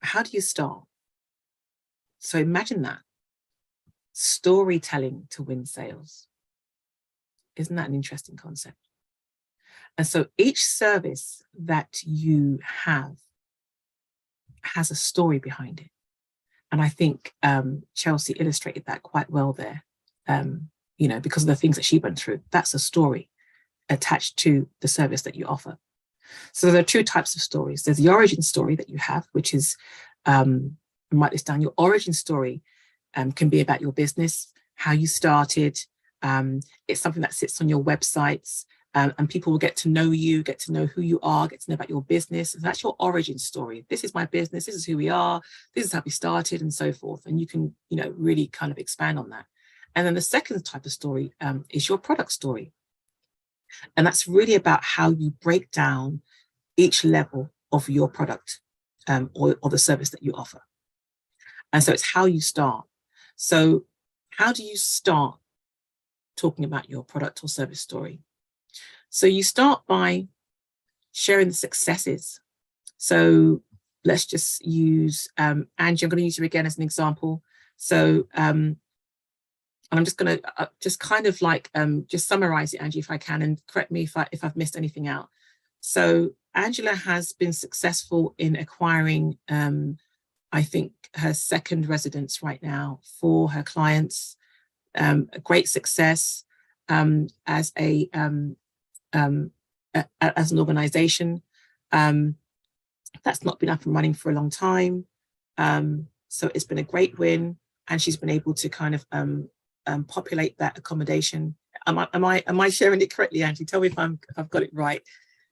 how do you start? So imagine that. Storytelling to win sales. Isn't that an interesting concept? And so each service that you have has a story behind it. And I think Chelsea illustrated that quite well there, you know, because of the things that she went through. That's a story attached to the service that you offer. So there are two types of stories. There's the origin story that you have, which is, write this down, your origin story can be about your business, how you started. It's something that sits on your websites, and people will get to know you, get to know who you are, get to know about your business. And that's your origin story. This is my business. This is who we are. This is how we started, and so forth. And you can, you know, really kind of expand on that. And then the second type of story is your product story. And that's really about how you break down each level of your product or the service that you offer. And so it's how you start. So how do you start talking about your product or service story? So you start by sharing the successes. So let's just use Angie. I'm going to use you again as an example. So and I'm just going to just kind of like just summarize it, Angie, if I can, and correct me if I've missed anything out. So Angela has been successful in acquiring, I think, her second residence right now for her clients. A great success. as as an organization. That's not been up and running for a long time. So it's been a great win, and she's been able to kind of populate that accommodation. Am I sharing it correctly, Angie? Tell me if I've got it right.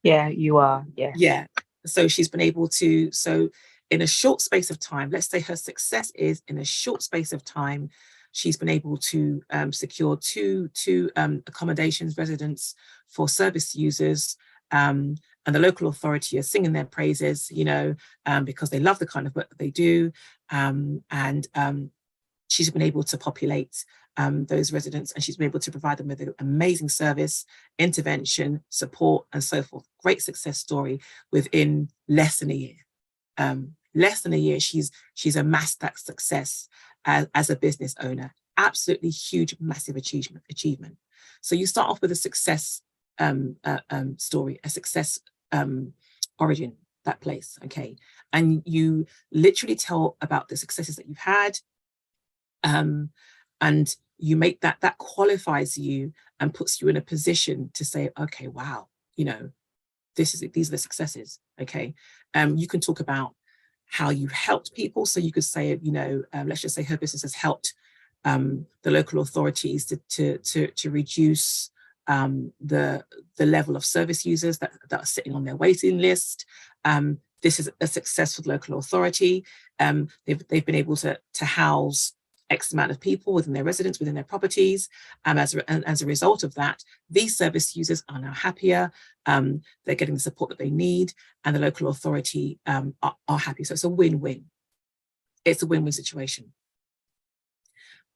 Yeah, you are. Yeah. Yeah. So she's been able to, so in a short space of time, let's say her success is in a short space of time, she's been able to secure two accommodations, residents for service users, and the local authority are singing their praises, you know, because they love the kind of work that they do. She's been able to populate those residents, and she's been able to provide them with an amazing service, intervention, support, and so forth. Great success story within less than a year. Less than a year, she's amassed that success as a business owner. Absolutely huge, massive achievement. So you start off with a success story, a success origin, that place, okay? And you literally tell about the successes that you've had, and you make that qualifies you and puts you in a position to say, okay, wow, you know, these are the successes, okay? You can talk about how you've helped people. So you could say, you know, let's just say her business has helped the local authorities to reduce the level of service users that are sitting on their waiting list. This is a success for the local authority. They've been able to house X amount of people within their residence, within their properties. As a result of that, these service users are now happier. They're getting the support that they need, and the local authority are happy. So it's a win-win. It's a win-win situation.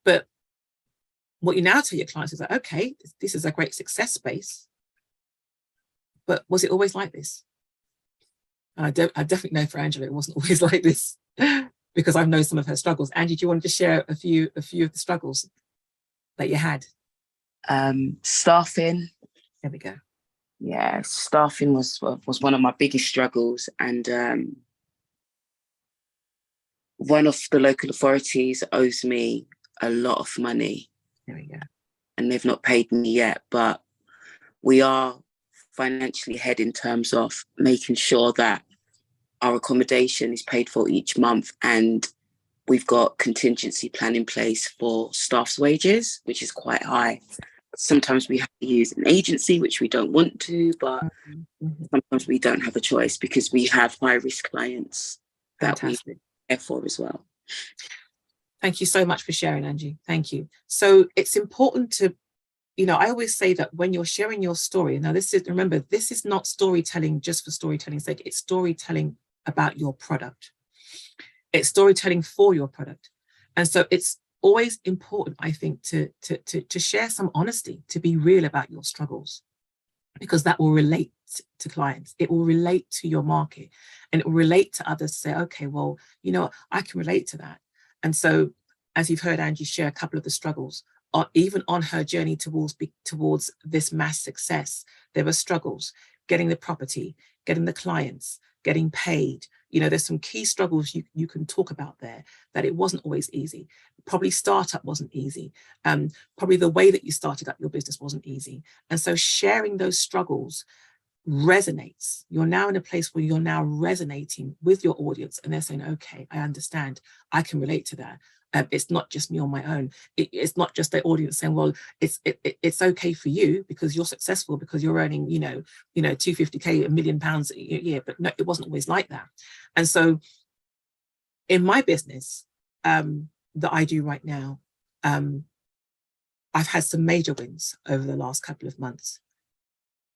But what you now tell your clients is that, okay, this is a great success space, but was it always like this? And I definitely know for Angela, it wasn't always like this, because I've known some of her struggles. Angie, do you want to share a few of the struggles that you had? Staffing. There we go. Yeah, staffing was one of my biggest struggles, and one of the local authorities owes me a lot of money. There we go. And they've not paid me yet, but we are financially ahead in terms of making sure that our accommodation is paid for each month, and we've got contingency plan in place for staff's wages, which is quite high. Sometimes we have to use an agency, which we don't want to, but sometimes we don't have a choice because we have high risk clients that we care for as well. Thank you so much for sharing, Angie. Thank you. So it's important to, you know, I always say that when you're sharing your story, now remember, this is not storytelling just for storytelling's sake. It's storytelling about your product. It's storytelling for your product. And so it's always important, I think, to share some honesty, to be real about your struggles, because that will relate to clients. It will relate to your market, and it will relate to others to say, okay, well, you know, I can relate to that. And so, as you've heard Angie share a couple of the struggles, even on her journey towards this mass success, there were struggles, getting the property, getting the clients, getting paid. You know, there's some key struggles you can talk about there, that it wasn't always easy. Probably startup wasn't easy. Probably the way that you started up your business wasn't easy. And so sharing those struggles resonates. You're now in a place where you're now resonating with your audience, and they're saying, okay, I understand, I can relate to that. It's not just me on my own. It's not just the audience saying, well, it's okay for you because you're successful, because you're earning, you know, 250K, £1 million a year. But no, it wasn't always like that. And so in my business that I do right now, I've had some major wins over the last couple of months.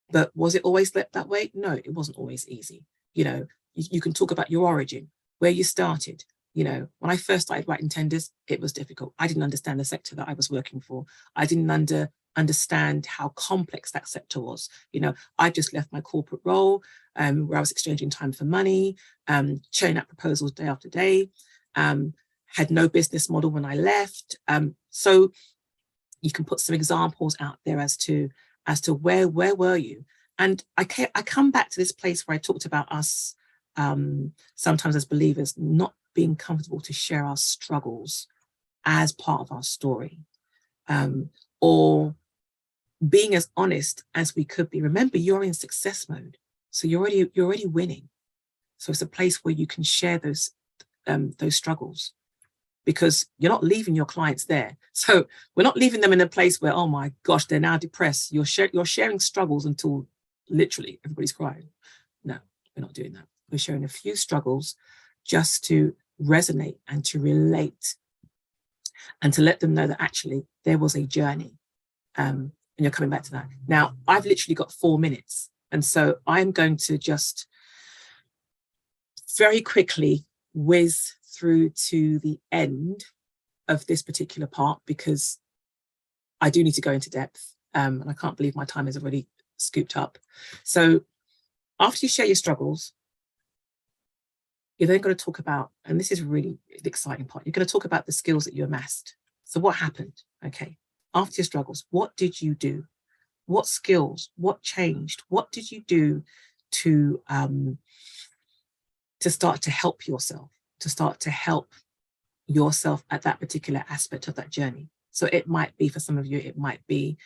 But was it always that way? No, it wasn't always easy. You know, you can talk about your origin, where you started. You know, when I first started writing tenders, it was difficult. I didn't understand the sector that I was working for. I didn't understand how complex that sector was. You know, I just left my corporate role where I was exchanging time for money, churning out proposals day after day, had no business model when I left. So you can put some examples out there as to where were you? And I come back to this place where I talked about us sometimes as believers not being comfortable to share our struggles as part of our story, or being as honest as we could be. Remember, you're in success mode, so you're already winning. So it's a place where you can share those struggles, because you're not leaving your clients there. So we're not leaving them in a place where, oh my gosh, they're now depressed. You're sharing struggles until literally everybody's crying. No, we're not doing that. We're sharing a few struggles just to resonate and to relate and to let them know that actually there was a journey. And you're coming back to that. Now, I've literally got 4 minutes. And so I'm going to just very quickly whiz through to the end of this particular part, because I do need to go into depth. And I can't believe my time is already scooped up. So after you share your struggles, you're then going to talk about, and this is really the exciting part, you're going to talk about the skills that you amassed. So what happened? Okay. After your struggles, what did you do? What skills? What changed? What did you do to start to help yourself, to start to help yourself at that particular aspect of that journey? So it might be, for some of you, it might be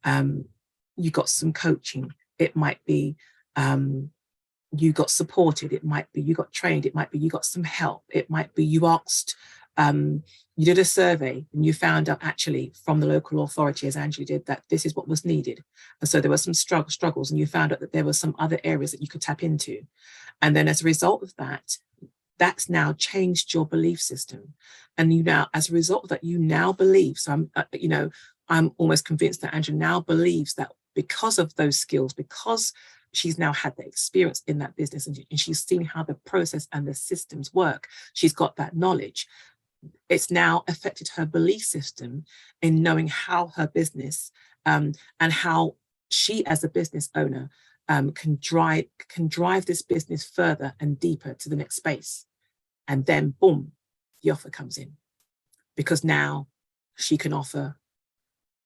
you got some coaching. It might be you got supported. It might be you got trained. It might be you got some help. It might be you asked, you did a survey and you found out actually from the local authority, as Angela did, that this is what was needed. And so there were some struggles, and you found out that there were some other areas that you could tap into. And then as a result of that, that's now changed your belief system. And you now, as a result of that, you now believe. So I'm almost convinced that Angela now believes that because of those skills, because she's now had the experience in that business, and she's seen how the process and the systems work, she's got that knowledge. It's now affected her belief system in knowing how her business and how she, as a business owner, can drive this business further and deeper to the next space. And then boom, the offer comes in, because now she can offer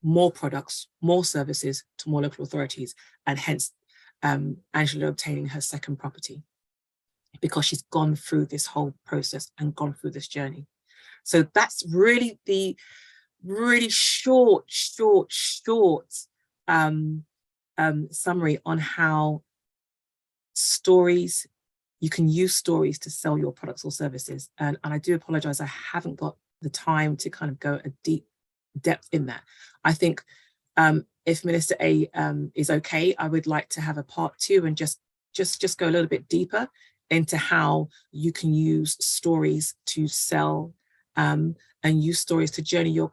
more products, more services to more local authorities, and hence Angela obtaining her second property, because she's gone through this whole process and gone through this journey. So that's really the really short summary on how stories, you can use stories to sell your products or services. And I do apologize, I haven't got the time to kind of go a deep depth in that. I think if Minister A is okay, I would like to have a part 2 and just go a little bit deeper into how you can use stories to sell and use stories to journey your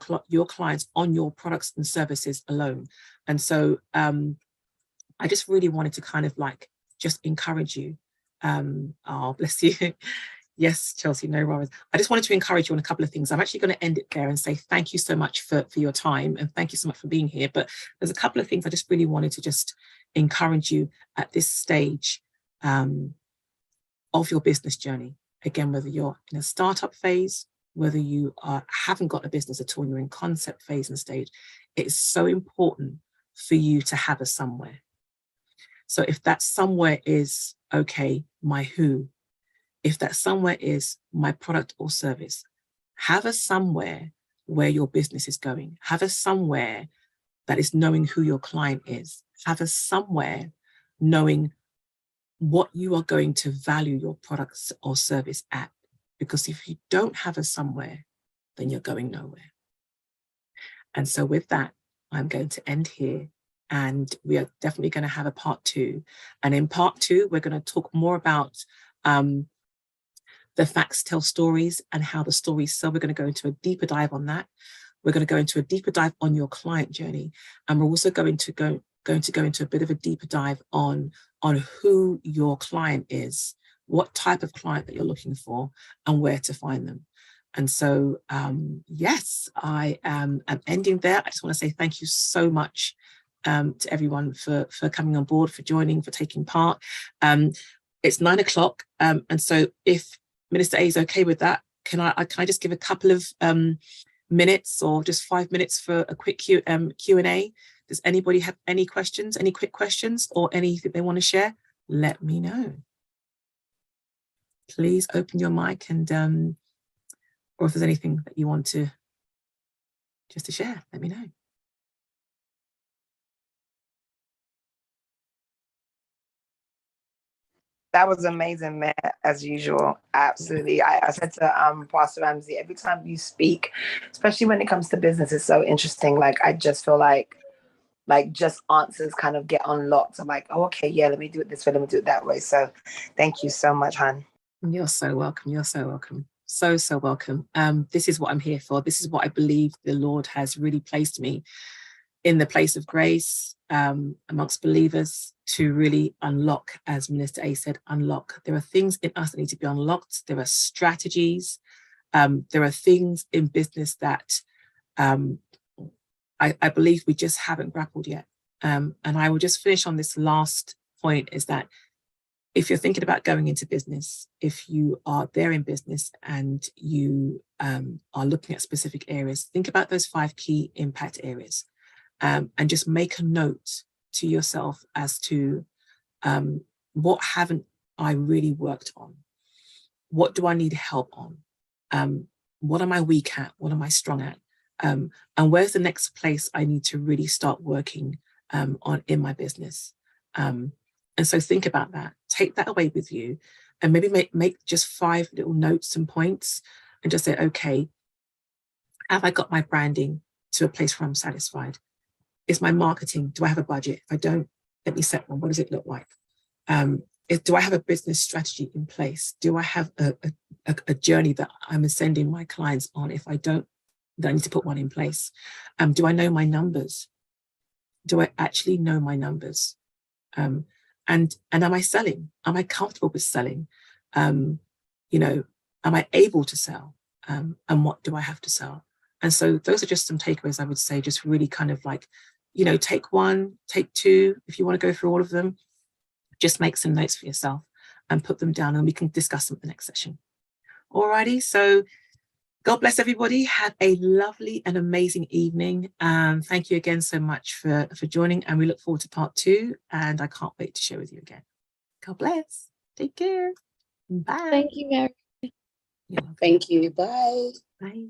clients on your products and services alone. And so I just really wanted to kind of like just encourage you. Oh, bless you. Yes, Chelsea, no worries. I just wanted to encourage you on a couple of things. I'm actually going to end it there and say thank you so much for your time, and thank you so much for being here. But there's a couple of things I just really wanted to just encourage you at this stage of your business journey. Again, whether you're in a startup phase, whether you haven't got a business at all, you're in concept phase and stage, it's so important for you to have a somewhere. So if that somewhere is, okay, my who, if that somewhere is my product or service, have a somewhere where your business is going. Have a somewhere that is knowing who your client is. Have a somewhere knowing what you are going to value your products or service at. Because if you don't have a somewhere, then you're going nowhere. And so with that, I'm going to end here. And we are definitely going to have a part 2. And in part 2, we're going to talk more about the facts tell stories and how the stories sell. We're going to go into a deeper dive on that. We're going to go into a deeper dive on your client journey. And we're also going to go into a bit of a deeper dive on who your client is, what type of client that you're looking for, and where to find them. And so, yes, I am ending there. I just want to say thank you so much to everyone for coming on board, for joining, for taking part. It's 9 o'clock. And so if Minister A is okay with that, can I just give a couple of minutes, or just 5 minutes for a quick Q&A? Does anybody have any questions, any quick questions, or anything they want to share? Let me know. Please open your mic, and or if there's anything that you want to just to share, let me know. That was amazing, man, as usual. Absolutely. I said to Pastor Ramsey, every time you speak, especially when it comes to business, it's so interesting. Like I just feel like just answers kind of get unlocked. I'm like, oh, okay, yeah, let me do it this way, let me do it that way. So thank you so much, Han. You're so welcome. You're so welcome. So welcome. This is what I'm here for. This is what I believe the Lord has really placed me in the place of grace amongst believers to really unlock, as Minister A said, unlock. There are things in us that need to be unlocked. There are strategies. There are things in business that I believe we just haven't grappled yet. And I will just finish on this last point, is that if you're thinking about going into business, if you are there in business and you are looking at specific areas, think about those 5 key impact areas. And just make a note to yourself as to what haven't I really worked on? What do I need help on? What am I weak at? What am I strong at? And where's the next place I need to really start working on in my business? And so think about that. Take that away with you, and maybe make just 5 little notes and points, and just say, okay, have I got my branding to a place where I'm satisfied? Is my marketing, do I have a budget? If I don't, let me set one. What does it look like? Do I have a business strategy in place? Do I have a journey that I'm sending my clients on? If I don't, then I need to put one in place. Do I know my numbers? Do I actually know my numbers? And am I selling? Am I comfortable with selling? Am I able to sell? And what do I have to sell? And so those are just some takeaways, I would say, just really kind of like, take 1, take 2. If you want to go through all of them, just make some notes for yourself and put them down, and we can discuss them at the next session. Alrighty, so God bless everybody. Have a lovely and amazing evening. Thank you again so much for joining, and we look forward to part 2, and I can't wait to share with you again. God bless. Take care. Bye. Thank you, Mary. You're welcome. Thank you. Bye. Bye.